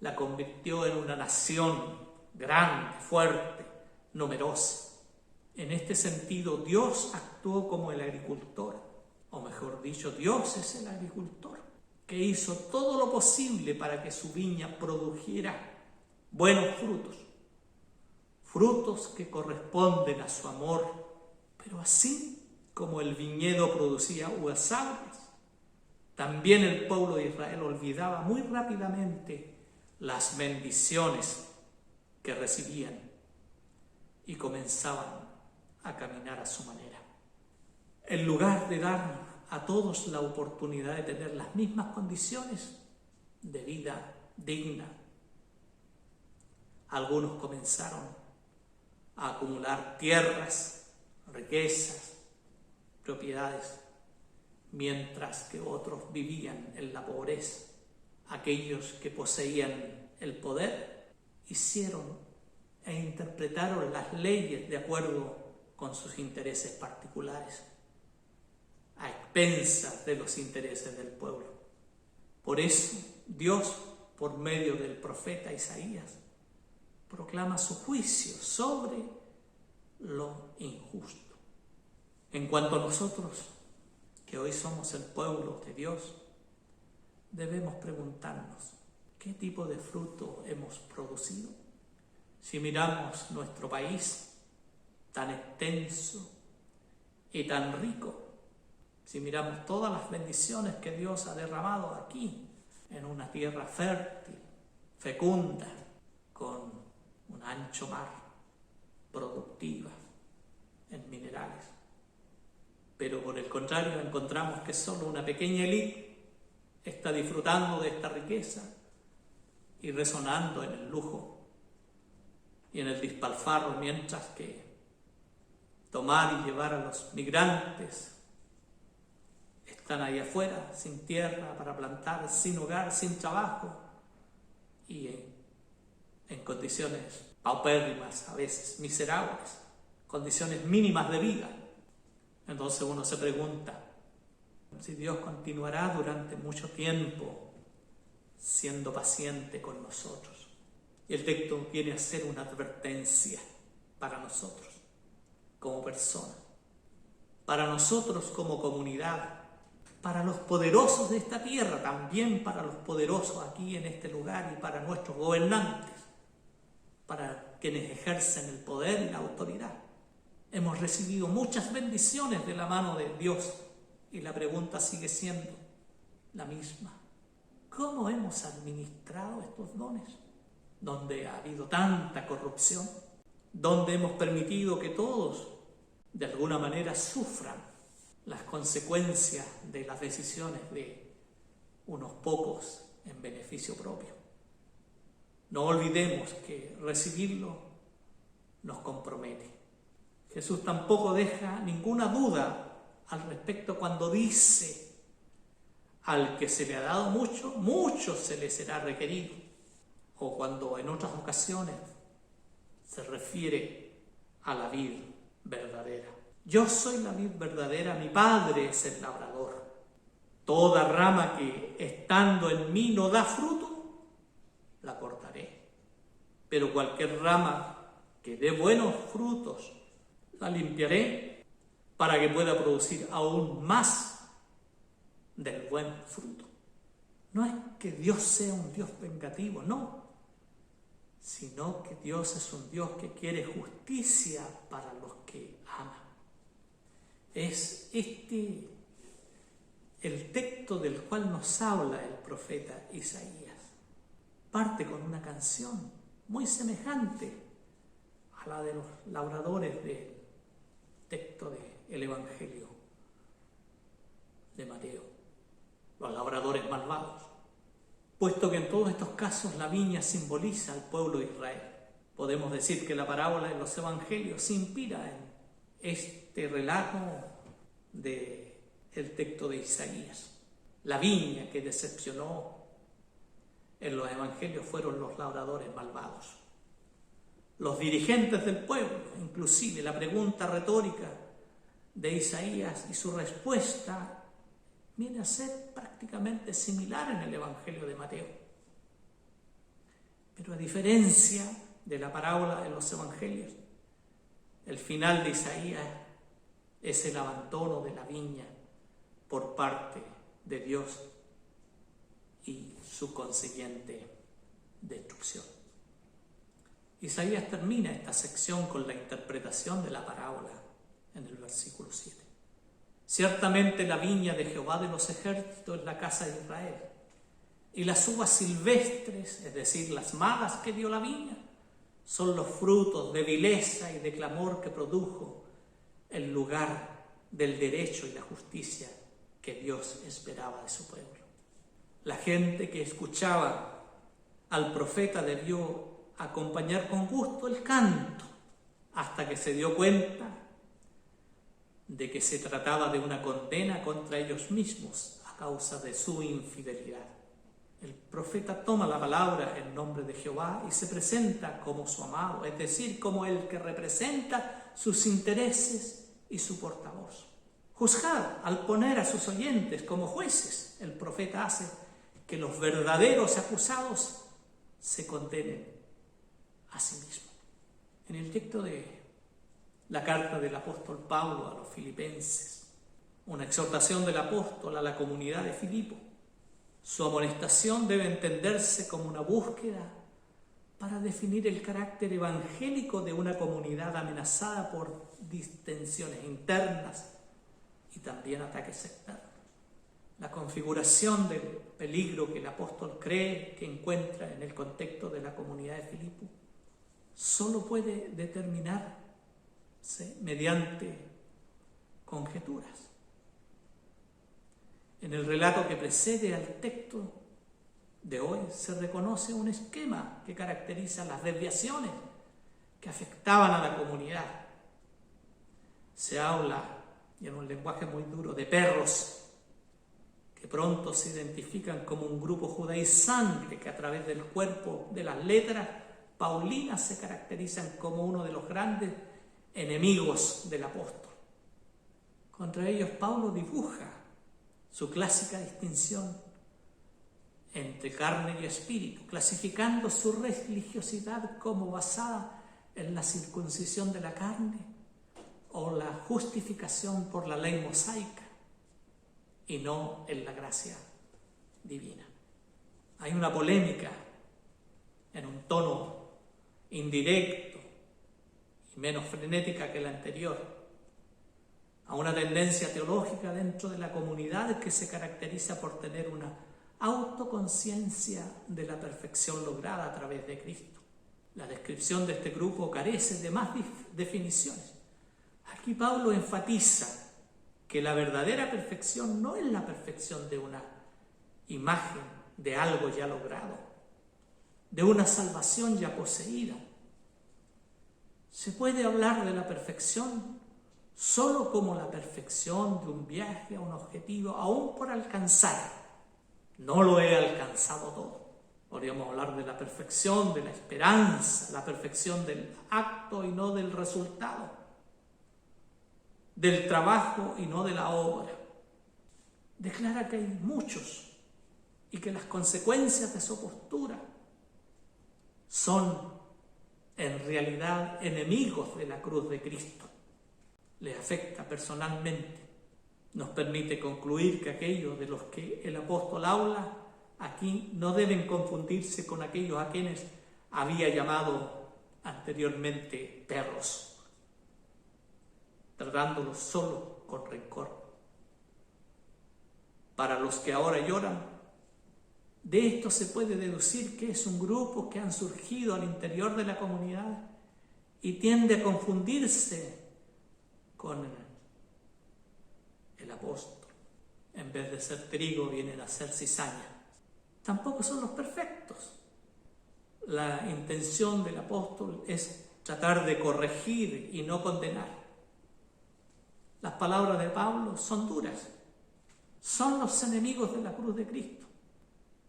la convirtió en una nación grande, fuerte, numerosa. En este sentido, Dios actuó como el agricultor, o mejor dicho, Dios es el agricultor, que hizo todo lo posible para que su viña produjera buenos frutos, frutos que corresponden a su amor, pero así como el viñedo producía uvas agrias, también el pueblo de Israel olvidaba muy rápidamente las bendiciones que recibían y comenzaban a caminar a su manera. En lugar de dar a todos la oportunidad de tener las mismas condiciones de vida digna, algunos comenzaron a acumular tierras, riquezas, propiedades, mientras que otros vivían en la pobreza. Aquellos que poseían el poder hicieron e interpretaron las leyes de acuerdo con sus intereses particulares, a expensas de los intereses del pueblo. Por eso Dios, por medio del profeta Isaías, proclama su juicio sobre lo injusto. En cuanto a nosotros, que hoy somos el pueblo de Dios, debemos preguntarnos qué tipo de fruto hemos producido. Si miramos nuestro país tan extenso y tan rico, si miramos todas las bendiciones que Dios ha derramado aquí, en una tierra fértil, fecunda, con un ancho mar, productiva en minerales, pero por el contrario encontramos que solo una pequeña élite está disfrutando de esta riqueza y resonando en el lujo y en el despilfarro, mientras que tomar y llevar a los migrantes están ahí afuera, sin tierra para plantar, sin hogar, sin trabajo y en condiciones paupérrimas, a veces miserables, condiciones mínimas de vida. Entonces uno se pregunta si Dios continuará durante mucho tiempo siendo paciente con nosotros. Y el texto viene a ser una advertencia para nosotros como personas, para nosotros como comunidad, para los poderosos de esta tierra, también para los poderosos aquí en este lugar y para nuestros gobernantes, para quienes ejercen el poder y la autoridad. Hemos recibido muchas bendiciones de la mano de Dios y la pregunta sigue siendo la misma. ¿Cómo hemos administrado estos dones? Donde ha habido tanta corrupción, donde hemos permitido que todos de alguna manera sufran las consecuencias de las decisiones de unos pocos en beneficio propio. No olvidemos que recibirlo nos compromete. Jesús tampoco deja ninguna duda al respecto cuando dice: al que se le ha dado mucho, mucho se le será requerido. O cuando en otras ocasiones se refiere a la vid verdadera. Yo soy la vid verdadera, mi Padre es el labrador. Toda rama que estando en mí no da fruto, la cortaré. Pero cualquier rama que dé buenos frutos, la limpiaré para que pueda producir aún más del buen fruto. No es que Dios sea un Dios vengativo, no, sino que Dios es un Dios que quiere justicia para los que ama. Es este el texto del cual nos habla el profeta Isaías. Parte con una canción muy semejante a la de los labradores del texto del Evangelio de Mateo, los labradores malvados. Puesto que en todos estos casos la viña simboliza al pueblo de Israel, podemos decir que la parábola de los evangelios se inspira en este relato del texto de Isaías. La viña que decepcionó en los evangelios fueron los labradores malvados, los dirigentes del pueblo. Inclusive la pregunta retórica de Isaías y su respuesta viene a ser prácticamente similar en el Evangelio de Mateo. Pero a diferencia de la parábola de los Evangelios, el final de Isaías es el abandono de la viña por parte de Dios y su consiguiente destrucción. Isaías termina esta sección con la interpretación de la parábola en el versículo 7. Ciertamente la viña de Jehová de los ejércitos es la casa de Israel, y las uvas silvestres, es decir, las malas que dio la viña, son los frutos de vileza y de clamor que produjo el lugar del derecho y la justicia que Dios esperaba de su pueblo. La gente que escuchaba al profeta debió acompañar con gusto el canto, hasta que se dio cuenta de que se trataba de una condena contra ellos mismos a causa de su infidelidad. El profeta toma la palabra en nombre de Jehová y se presenta como su amado, es decir, como el que representa sus intereses y su portavoz. Juzgad al poner a sus oyentes como jueces. El profeta hace que los verdaderos acusados se condenen a sí mismos. En el texto de la carta del apóstol Pablo a los filipenses, una exhortación del apóstol a la comunidad de Filipo. Su amonestación debe entenderse como una búsqueda para definir el carácter evangélico de una comunidad amenazada por distensiones internas y también ataques externos. La configuración del peligro que el apóstol cree que encuentra en el contexto de la comunidad de Filipo solo puede determinarse mediante conjeturas. En el relato que precede al texto de hoy se reconoce un esquema que caracteriza las desviaciones que afectaban a la comunidad. Se habla, y en un lenguaje muy duro, de perros que pronto se identifican como un grupo judaizante que a través del cuerpo de las letras paulinas se caracterizan como uno de los grandes enemigos del apóstol. Contra ellos Pablo dibuja su clásica distinción entre carne y espíritu, clasificando su religiosidad como basada en la circuncisión de la carne o la justificación por la ley mosaica y no en la gracia divina. Hay una polémica en un tono indirecto y menos frenética que la anterior, a una tendencia teológica dentro de la comunidad que se caracteriza por tener una autoconciencia de la perfección lograda a través de Cristo. La descripción de este grupo carece de más definiciones. Aquí Pablo enfatiza que la verdadera perfección no es la perfección de una imagen de algo ya logrado, de una salvación ya poseída. Se puede hablar de la perfección solo como la perfección de un viaje a un objetivo aún por alcanzar. No lo he alcanzado todo. Podríamos hablar de la perfección, de la esperanza, la perfección del acto y no del resultado, del trabajo y no de la obra. Declara que hay muchos y que las consecuencias de su postura son en realidad enemigos de la cruz de Cristo. Le afecta personalmente. Nos permite concluir que aquellos de los que el apóstol habla aquí no deben confundirse con aquellos a quienes había llamado anteriormente perros, tratándolos solo con rencor. Para los que ahora lloran, de esto se puede deducir que es un grupo que han surgido al interior de la comunidad y tiende a confundirse con el apóstol. En vez de ser trigo, vienen a ser cizaña. Tampoco son los perfectos. La intención del apóstol es tratar de corregir y no condenar. Las palabras de Pablo son duras. Son los enemigos de la cruz de Cristo.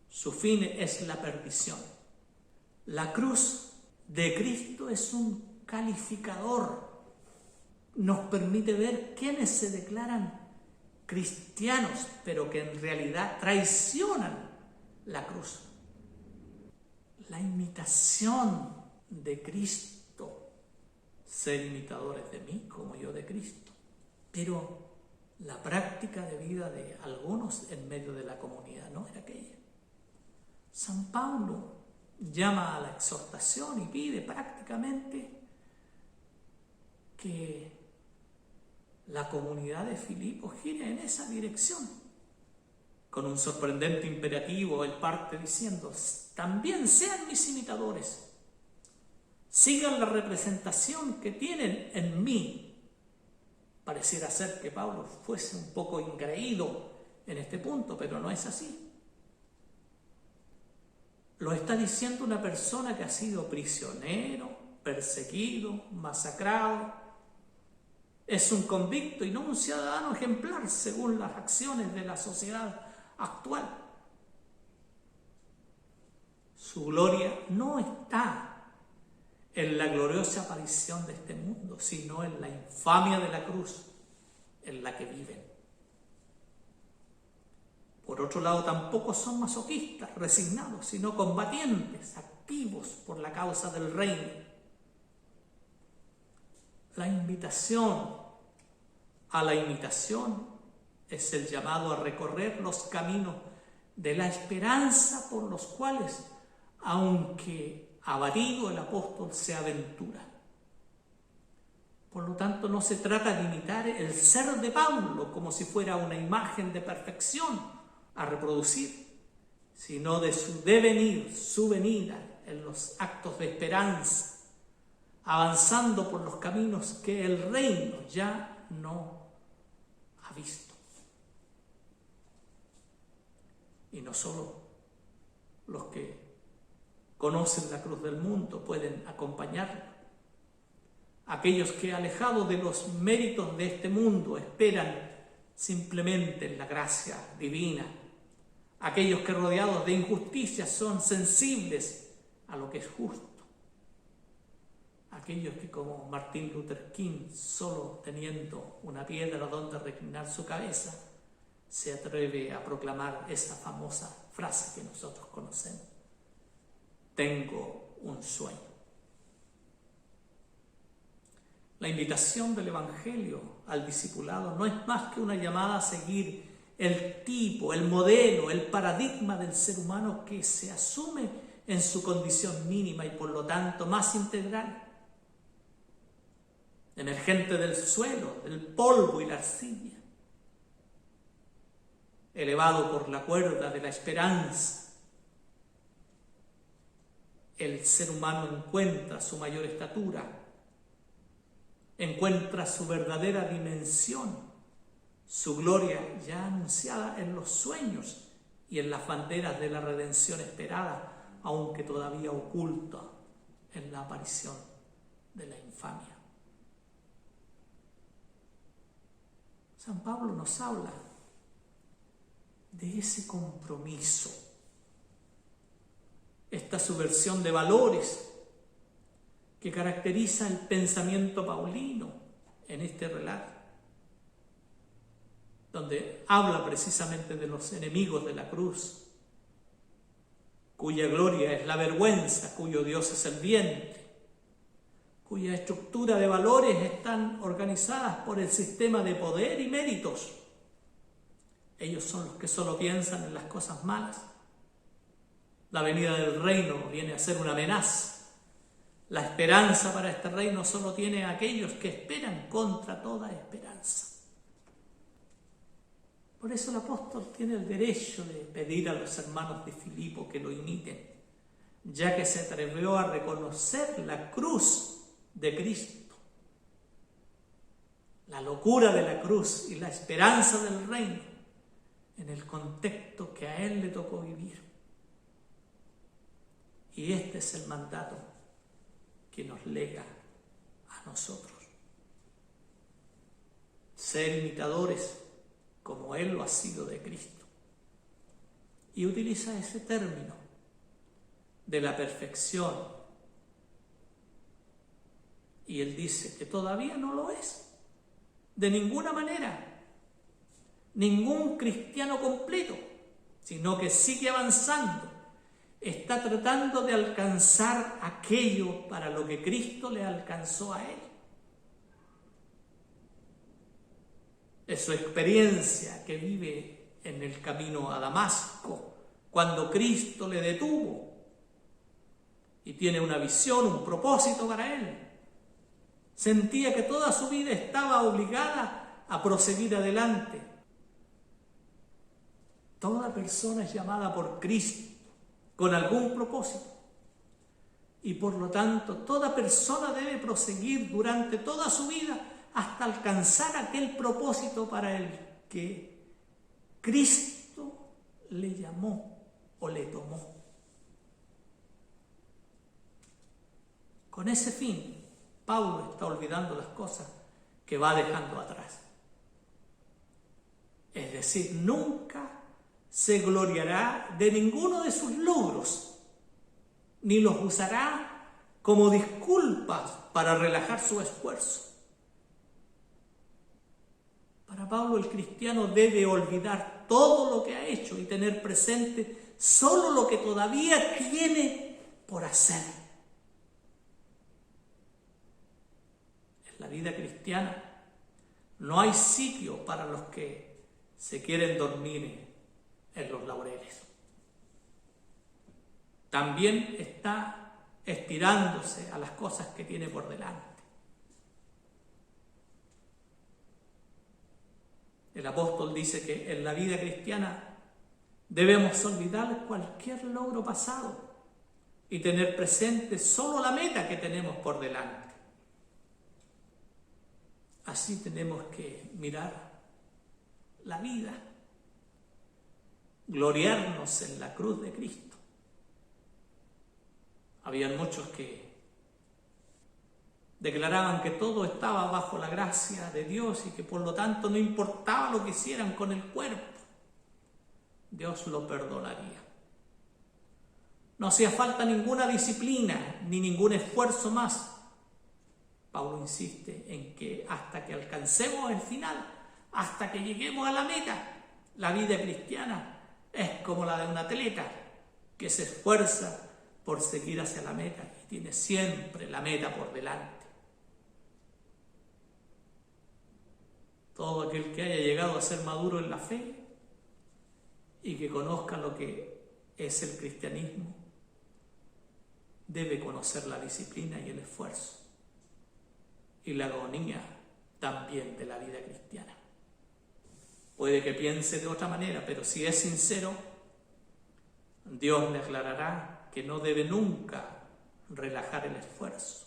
Su fin es la perdición. La cruz de Cristo es un calificador. Nos permite ver quiénes se declaran cristianos, pero que en realidad traicionan la cruz. La imitación de Cristo, ser imitadores de mí como yo de Cristo, pero la práctica de vida de algunos en medio de la comunidad no era aquella. San Pablo llama a la exhortación y pide prácticamente que la comunidad de Filipos gire en esa dirección. Con un sorprendente imperativo, él parte diciendo: también sean mis imitadores, sigan la representación que tienen en mí. Pareciera ser que Pablo fuese un poco ingreído en este punto, pero no es así. Lo está diciendo una persona que ha sido prisionero, perseguido, masacrado. Es un convicto y no un ciudadano ejemplar según las acciones de la sociedad actual. Su gloria no está en la gloriosa aparición de este mundo, sino en la infamia de la cruz en la que viven. Por otro lado, tampoco son masoquistas, resignados, sino combatientes, activos por la causa del reino. La invitación a la imitación es el llamado a recorrer los caminos de la esperanza por los cuales, aunque abatido, el apóstol se aventura. Por lo tanto, no se trata de imitar el ser de Pablo como si fuera una imagen de perfección a reproducir, sino de su devenir, su venida en los actos de esperanza, avanzando por los caminos que el reino ya no ha visto. Y no solo los que conocen la cruz del mundo pueden acompañarlo. Aquellos que, alejados de los méritos de este mundo, esperan simplemente en la gracia divina. Aquellos que, rodeados de injusticias, son sensibles a lo que es justo. aquellos que, como Martin Luther King, solo teniendo una piedra donde reclinar su cabeza, se atreve a proclamar esa famosa frase que nosotros conocemos: tengo un sueño. La invitación del Evangelio al discipulado no es más que una llamada a seguir el tipo, el modelo, el paradigma del ser humano que se asume en su condición mínima y por lo tanto más integral, emergente del suelo, del polvo y la arcilla, elevado por la cuerda de la esperanza. El ser humano encuentra su mayor estatura, encuentra su verdadera dimensión, su gloria ya anunciada en los sueños y en las banderas de la redención esperada, aunque todavía oculta en la aparición de la infamia. San Pablo nos habla de ese compromiso, esta subversión de valores que caracteriza el pensamiento paulino en este relato, donde habla precisamente de los enemigos de la cruz, cuya gloria es la vergüenza, cuyo Dios es el vientre, cuya estructura de valores están organizadas por el sistema de poder y méritos. Ellos son los que solo piensan en las cosas malas. La venida del reino viene a ser una amenaza. La esperanza para este reino solo tiene a aquellos que esperan contra toda esperanza. Por eso el apóstol tiene el derecho de pedir a los hermanos de Filipo que lo imiten, ya que se atrevió a reconocer la cruz de Cristo, la locura de la cruz y la esperanza del reino en el contexto que a él le tocó vivir. Y este es el mandato que nos lega a nosotros: ser imitadores como él lo ha sido de Cristo. Y utiliza ese término de la perfección. Y él dice que todavía no lo es, de ninguna manera, ningún cristiano completo, sino que sigue avanzando, está tratando de alcanzar aquello para lo que Cristo le alcanzó a él. Es su experiencia que vive en el camino a Damasco, cuando Cristo le detuvo y tiene una visión, un propósito para él. Sentía que toda su vida estaba obligada a proseguir adelante. Toda persona es llamada por Cristo con algún propósito. Y por lo tanto, toda persona debe proseguir durante toda su vida hasta alcanzar aquel propósito para el que Cristo le llamó o le tomó. Con ese fin, Pablo está olvidando las cosas que va dejando atrás. Es decir, nunca se gloriará de ninguno de sus logros, ni los usará como disculpas para relajar su esfuerzo. Para Pablo, el cristiano debe olvidar todo lo que ha hecho y tener presente solo lo que todavía tiene por hacer. En la vida cristiana no hay sitio para los que se quieren dormir en los laureles. También está estirándose a las cosas que tiene por delante. El apóstol dice que en la vida cristiana debemos olvidar cualquier logro pasado y tener presente solo la meta que tenemos por delante. Así tenemos que mirar la vida, gloriarnos en la cruz de Cristo. Habían muchos que declaraban que todo estaba bajo la gracia de Dios y que por lo tanto no importaba lo que hicieran con el cuerpo, Dios lo perdonaría. No hacía falta ninguna disciplina ni ningún esfuerzo más Pablo insiste en que hasta que alcancemos el final, hasta que lleguemos a la meta, la vida cristiana es como la de un atleta que se esfuerza por seguir hacia la meta y tiene siempre la meta por delante. Todo aquel que haya llegado a ser maduro en la fe y que conozca lo que es el cristianismo, debe conocer la disciplina y el esfuerzo y la agonía también de la vida cristiana. Puede que piense de otra manera, pero si es sincero, Dios le aclarará que no debe nunca relajar el esfuerzo,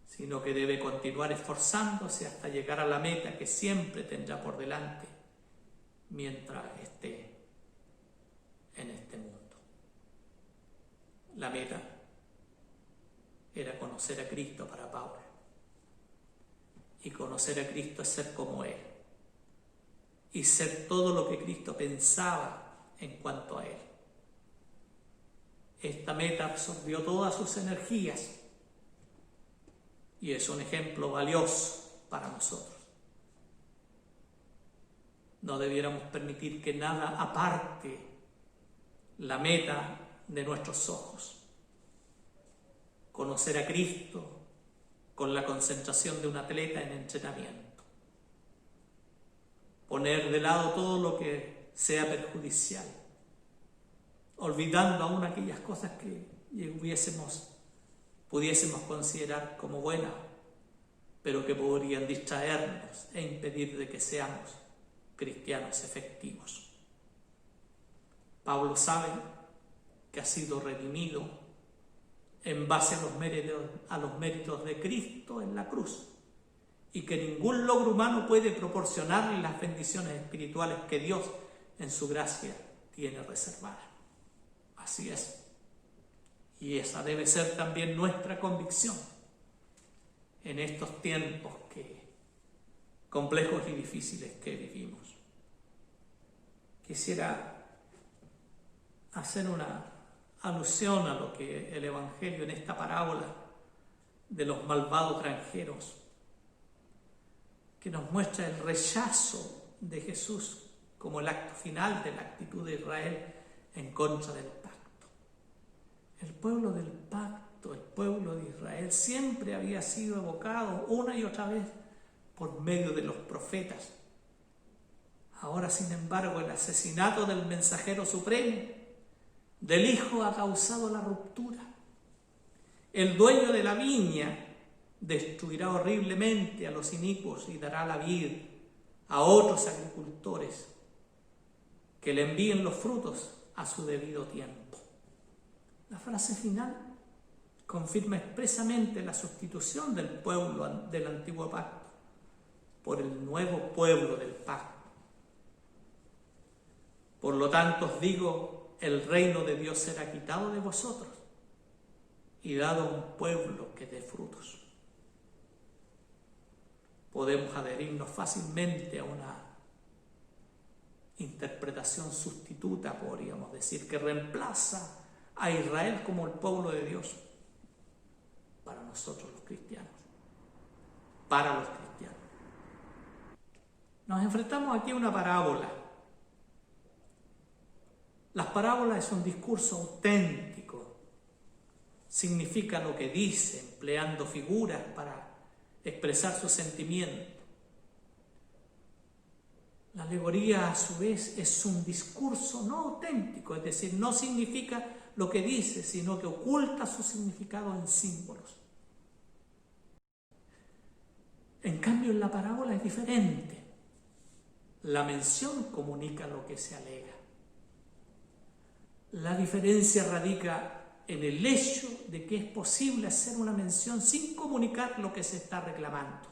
sino que debe continuar esforzándose hasta llegar a la meta que siempre tendrá por delante mientras esté en este mundo. La meta era conocer a Cristo para Pablo. Y conocer a Cristo es ser como Él. Y ser todo lo que Cristo pensaba en cuanto a Él. Esta meta absorbió todas sus energías y es un ejemplo valioso para nosotros. No debiéramos permitir que nada aparte la meta de nuestros ojos. Conocer a Cristo con la concentración de un atleta en entrenamiento. Poner de lado todo lo que sea perjudicial, olvidando aún aquellas cosas que pudiésemos considerar como buenas, pero que podrían distraernos e impedir de que seamos cristianos efectivos. Pablo sabe que ha sido redimido en base a los méritos de Cristo en la cruz y que ningún logro humano puede proporcionarle las bendiciones espirituales que Dios en su gracia tiene reservadas. Así es. Y esa debe ser también nuestra convicción en estos tiempos complejos y difíciles que vivimos. Quisiera hacer una alusión a lo que el Evangelio en esta parábola de los malvados granjeros, que nos muestra el rechazo de Jesús como el acto final de la actitud de Israel en contra del pacto. El pueblo del pacto, el pueblo de Israel, siempre había sido evocado una y otra vez por medio de los profetas. Ahora, sin embargo, el asesinato del mensajero supremo, del Hijo, ha causado la ruptura. El dueño de la viña destruirá horriblemente a los inicuos y dará la vid a otros agricultores que le envíen los frutos a su debido tiempo. La frase final confirma expresamente la sustitución del pueblo del antiguo pacto por el nuevo pueblo del pacto. Por lo tanto os digo, el reino de Dios será quitado de vosotros y dado a un pueblo que dé frutos. Podemos adherirnos fácilmente a una interpretación sustituta, podríamos decir, que reemplaza a Israel como el pueblo de Dios para nosotros los cristianos, para los cristianos. Nos enfrentamos aquí a una parábola. Las parábolas es un discurso auténtico, significa lo que dice, empleando figuras para expresar su sentimiento. La alegoría, a su vez, es un discurso no auténtico, es decir, no significa lo que dice, sino que oculta su significado en símbolos. En cambio, en la parábola es diferente. La mención comunica lo que se alega. La diferencia radica en el hecho de que es posible hacer una mención sin comunicar lo que se está reclamando.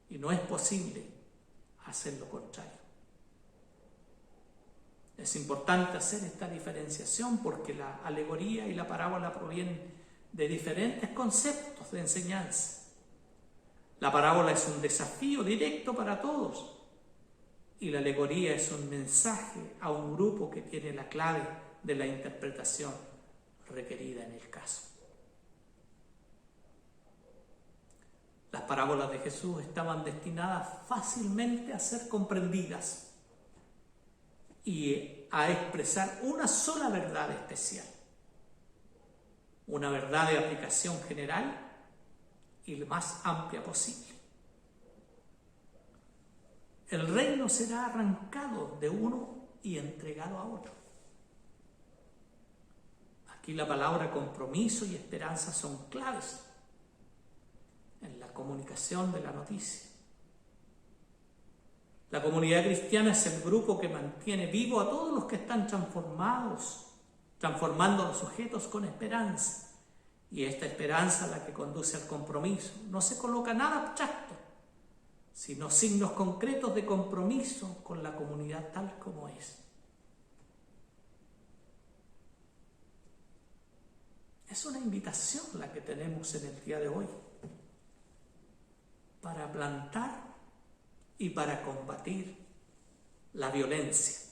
Y no es posible hacer lo contrario. Es importante hacer esta diferenciación porque la alegoría y la parábola provienen de diferentes conceptos de enseñanza. La parábola es un desafío directo para todos y la alegoría es un mensaje a un grupo que tiene la clave de la interpretación requerida en el caso. Las parábolas de Jesús estaban destinadas fácilmente a ser comprendidas y a expresar una sola verdad especial, una verdad de aplicación general y lo más amplia posible. El reino será arrancado de uno y entregado a otro. Aquí la palabra compromiso y esperanza son claves en la comunicación de la noticia. La comunidad cristiana es el grupo que mantiene vivo a todos los que están transformando a los sujetos con esperanza. Y esta esperanza la que conduce al compromiso. No se coloca nada abstracto, sino signos concretos de compromiso con la comunidad tal como es. Es una invitación la que tenemos en el día de hoy para plantar y para combatir la violencia.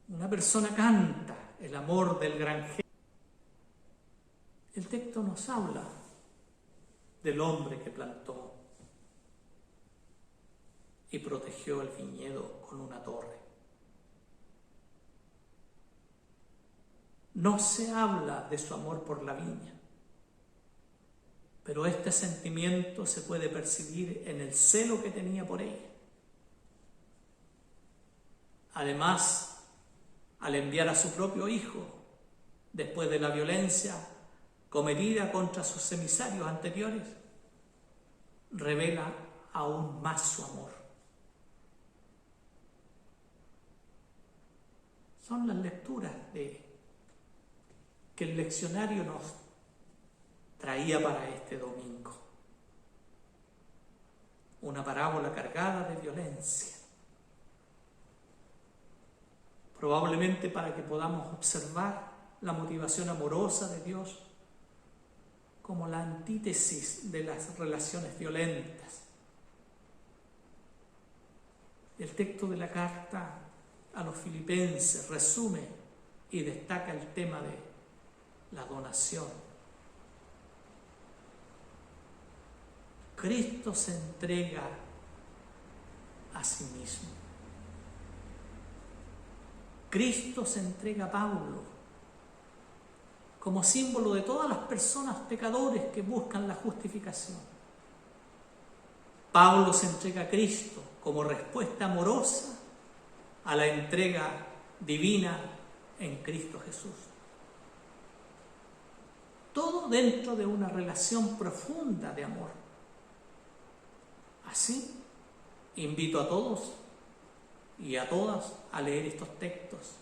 Una persona canta el amor del granjero. El texto nos habla del hombre que plantó y protegió el viñedo con una torre. No se habla de su amor por la viña, pero este sentimiento se puede percibir en el celo que tenía por ella. Además, al enviar a su propio hijo, después de la violencia cometida contra sus emisarios anteriores, revela aún más su amor. Son las lecturas que el leccionario nos traía para este domingo. Una parábola cargada de violencia. Probablemente para que podamos observar la motivación amorosa de Dios como la antítesis de las relaciones violentas. El texto de la carta a los filipenses resume y destaca el tema de la donación. Cristo se entrega a sí mismo. Cristo se entrega a Pablo como símbolo de todas las personas pecadores que buscan la justificación. Pablo se entrega a Cristo como respuesta amorosa a la entrega divina en Cristo Jesús. Todo dentro de una relación profunda de amor. Así, invito a todos y a todas a leer estos textos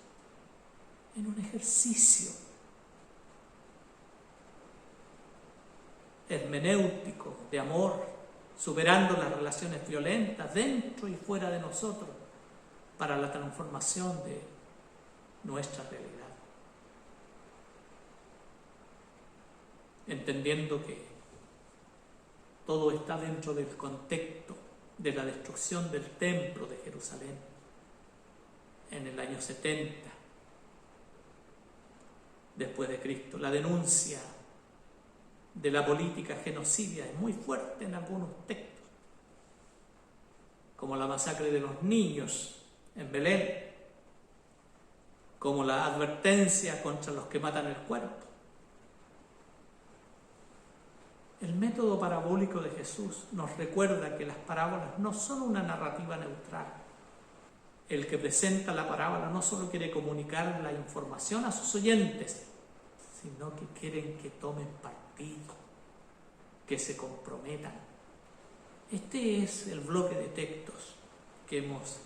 en un ejercicio hermenéutico de amor, superando las relaciones violentas dentro y fuera de nosotros para la transformación de nuestra realidad. Entendiendo que todo está dentro del contexto de la destrucción del templo de Jerusalén en el año 70 después de Cristo. La denuncia de la política genocidia es muy fuerte en algunos textos, como la masacre de los niños en Belén, como la advertencia contra los que matan el cuerpo. El método parabólico de Jesús nos recuerda que las parábolas no son una narrativa neutral. El que presenta la parábola no solo quiere comunicar la información a sus oyentes, sino que quieren que tomen partido, que se comprometan. Este es el bloque de textos que hemos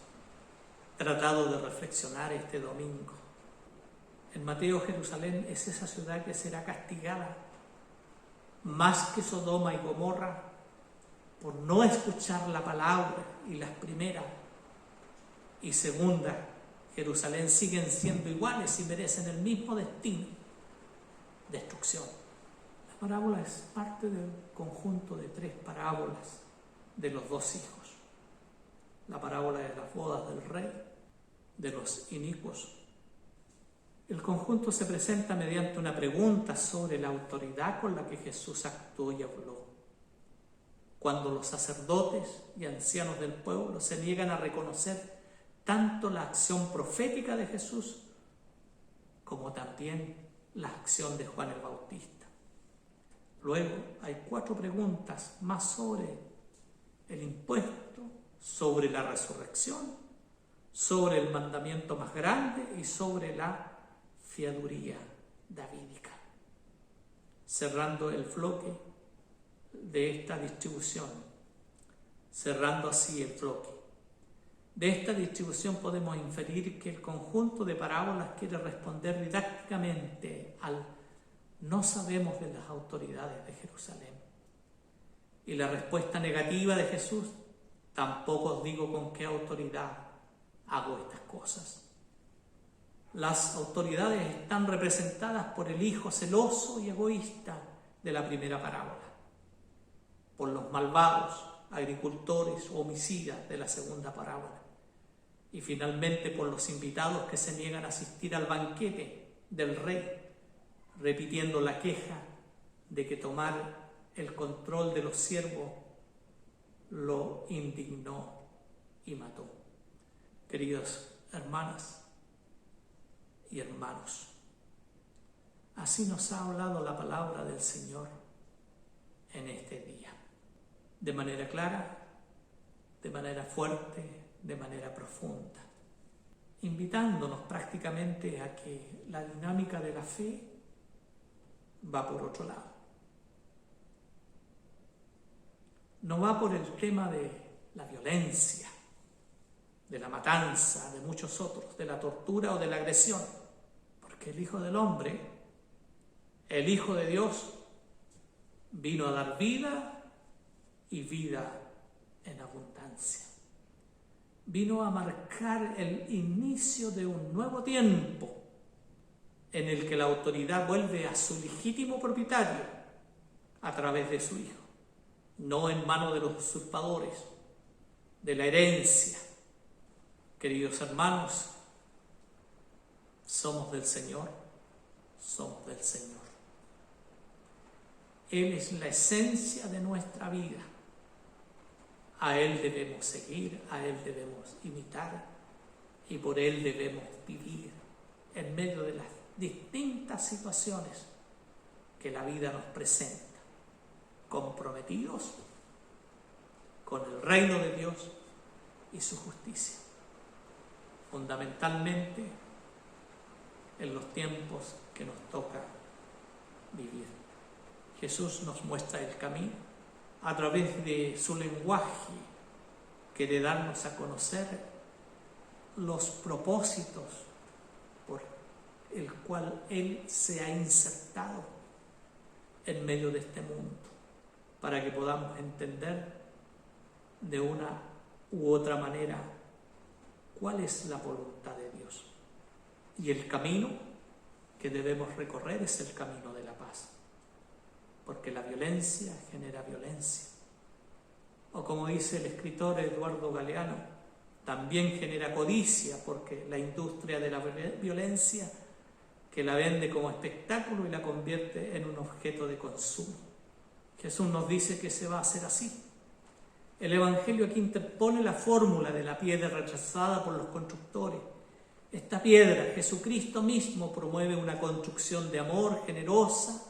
tratado de reflexionar este domingo. En Mateo, Jerusalén es esa ciudad que será castigada más que Sodoma y Gomorra por no escuchar la palabra, y las primeras y segundas Jerusalén siguen siendo iguales y merecen el mismo destino: destrucción. La parábola es parte del conjunto de 3 parábolas de los 2 hijos. La parábola de las bodas del rey, de los inicuos El conjunto se presenta mediante una pregunta sobre la autoridad con la que Jesús actuó y habló. Cuando los sacerdotes y ancianos del pueblo se niegan a reconocer tanto la acción profética de Jesús como también la acción de Juan el Bautista. Luego hay 4 preguntas más sobre el impuesto, sobre la resurrección, sobre el mandamiento más grande y sobre la fiaduría davídica. Cerrando el bloque de esta distribución, cerrando así el bloque. De esta distribución podemos inferir que el conjunto de parábolas quiere responder didácticamente al no sabemos de las autoridades de Jerusalén. Y la respuesta negativa de Jesús, tampoco os digo con qué autoridad hago estas cosas. Las autoridades están representadas por el hijo celoso y egoísta de la primera parábola, por los malvados agricultores o homicidas de la segunda parábola, y finalmente por los invitados que se niegan a asistir al banquete del rey, repitiendo la queja de que tomar el control de los siervos lo indignó y mató. Queridas hermanas y hermanos, así nos ha hablado la palabra del Señor en este día, de manera clara, de manera fuerte, de manera profunda, invitándonos prácticamente a que la dinámica de la fe va por otro lado. No va por el tema de la violencia, de la matanza, de muchos otros, de la tortura o de la agresión, porque el Hijo del Hombre, el Hijo de Dios, vino a dar vida y vida en abundancia. Vino a marcar el inicio de un nuevo tiempo en el que la autoridad vuelve a su legítimo propietario a través de su Hijo, no en manos de los usurpadores, de la herencia. Queridos hermanos, somos del Señor, somos del Señor. Él es la esencia de nuestra vida. A Él debemos seguir, a Él debemos imitar y por Él debemos vivir en medio de las distintas situaciones que la vida nos presenta, comprometidos con el reino de Dios y su justicia, fundamentalmente en los tiempos que nos toca vivir. Jesús nos muestra el camino a través de su lenguaje, quiere darnos a conocer los propósitos por el cual Él se ha insertado en medio de este mundo, para que podamos entender de una u otra manera cuál es la voluntad de Dios. Y el camino que debemos recorrer es el camino de la paz, porque la violencia genera violencia. O como dice el escritor Eduardo Galeano, también genera codicia, porque la industria de la violencia que la vende como espectáculo y la convierte en un objeto de consumo. Jesús nos dice que se va a hacer así. El Evangelio aquí interpone la fórmula de la piedra rechazada por los constructores. Esta piedra, Jesucristo mismo, promueve una construcción de amor generosa,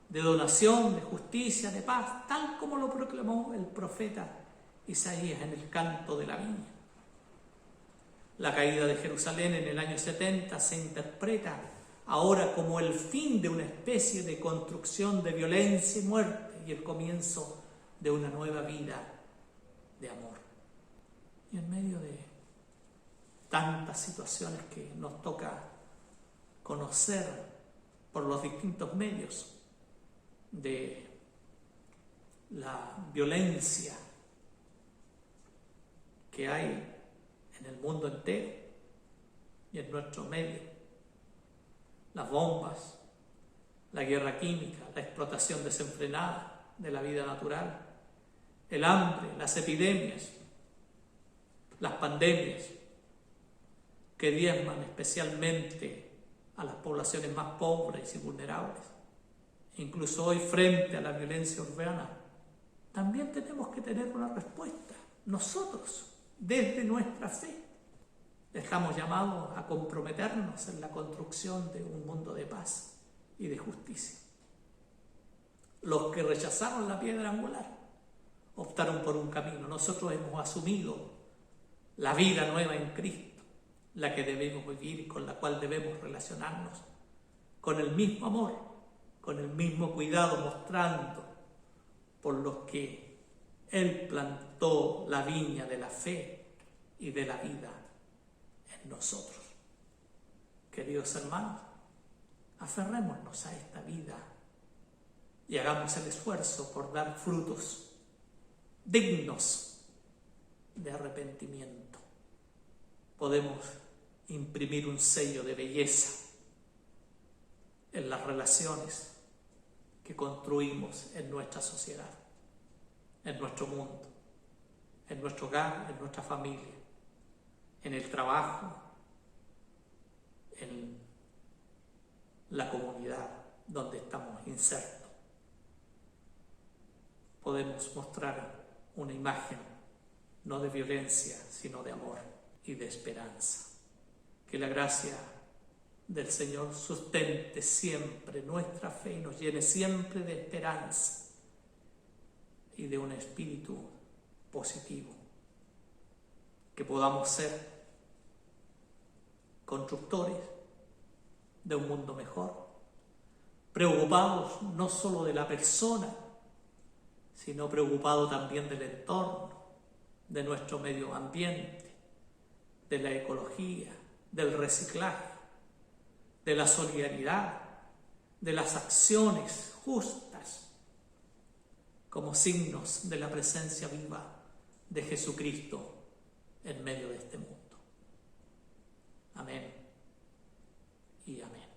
de donación, de justicia, de paz, tal como lo proclamó el profeta Isaías en el canto de la viña. La caída de Jerusalén en el año 70 se interpreta ahora como el fin de una especie de construcción de violencia y muerte y el comienzo de una nueva vida de amor. Y en medio de tantas situaciones que nos toca conocer por los distintos medios de la violencia que hay en el mundo entero y en nuestro medio, las bombas, la guerra química, la explotación desenfrenada de la vida natural, el hambre, las epidemias, las pandemias que diezman especialmente a las poblaciones más pobres y vulnerables. Incluso hoy, frente a la violencia urbana, también tenemos que tener una respuesta. Nosotros, desde nuestra fe, estamos llamados a comprometernos en la construcción de un mundo de paz y de justicia. Los que rechazaron la piedra angular optaron por un camino. Nosotros hemos asumido la vida nueva en Cristo, la que debemos vivir y con la cual debemos relacionarnos con el mismo amor, con el mismo cuidado, mostrando por los que Él plantó la viña de la fe y de la vida en nosotros. Queridos hermanos, aferrémonos a esta vida y hagamos el esfuerzo por dar frutos dignos de arrepentimiento. Podemos imprimir un sello de belleza en las relaciones que construimos en nuestra sociedad, en nuestro mundo, en nuestro hogar, en nuestra familia, en el trabajo, en la comunidad donde estamos insertos. Podemos mostrar una imagen no de violencia, sino de amor y de esperanza. Que la gracia del Señor sustente siempre nuestra fe y nos llene siempre de esperanza y de un espíritu positivo. Que podamos ser constructores de un mundo mejor, preocupados no solo de la persona, sino preocupados también del entorno, de nuestro medio ambiente, de la ecología, del reciclaje, de la solidaridad, de las acciones justas, como signos de la presencia viva de Jesucristo en medio de este mundo. Amén y amén.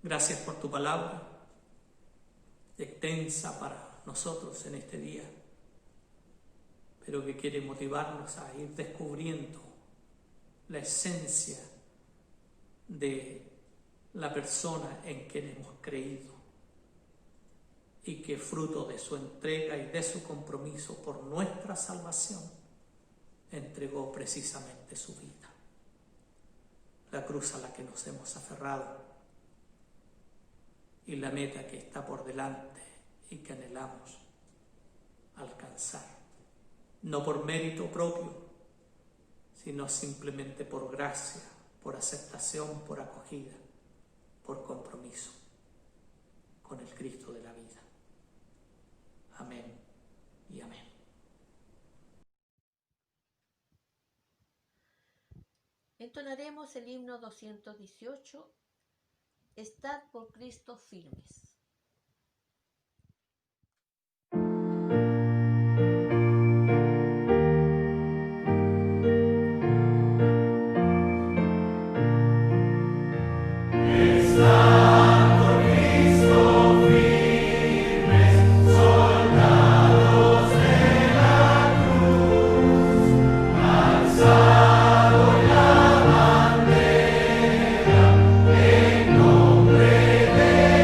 Gracias por tu palabra, extensa para nosotros en este día, pero que quiere motivarnos a ir descubriendo la esencia de la persona en quien hemos creído y que fruto de su entrega y de su compromiso por nuestra salvación entregó precisamente su vida. La cruz a la que nos hemos aferrado y la meta que está por delante y que anhelamos alcanzar, no por mérito propio, sino simplemente por gracia, por aceptación, por acogida, por compromiso con el Cristo de la vida. Amén y amén. Entonaremos el himno 218, Estad por Cristo firmes. En nombre de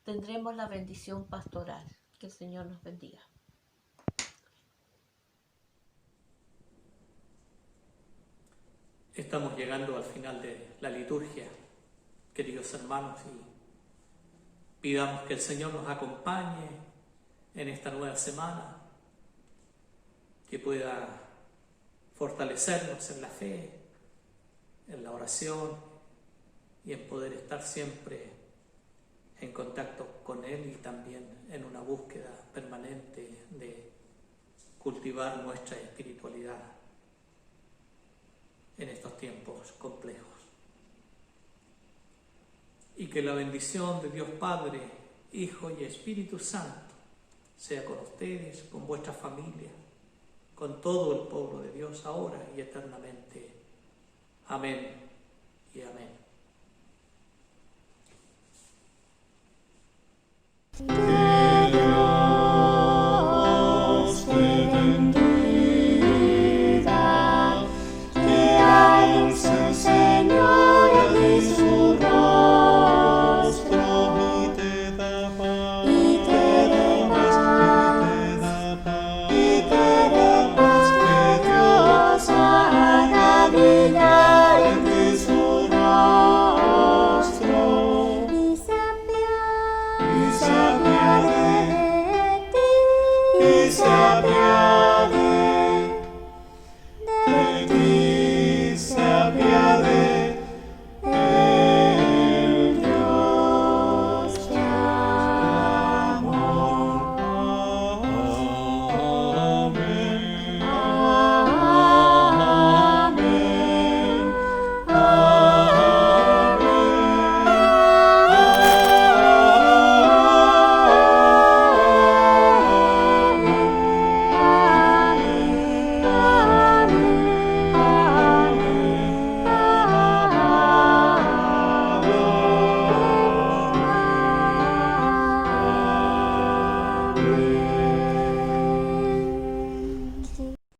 tendremos la bendición pastoral. Que el Señor nos bendiga. Estamos llegando al final de la liturgia, queridos hermanos, y pidamos que el Señor nos acompañe en esta nueva semana, que pueda fortalecernos en la fe, en la oración y en poder estar siempre en contacto con Él y también en una búsqueda permanente de cultivar nuestra espiritualidad en estos tiempos complejos. Y que la bendición de Dios Padre, Hijo y Espíritu Santo sea con ustedes, con vuestra familia, con todo el pueblo de Dios ahora y eternamente. Amén y amén.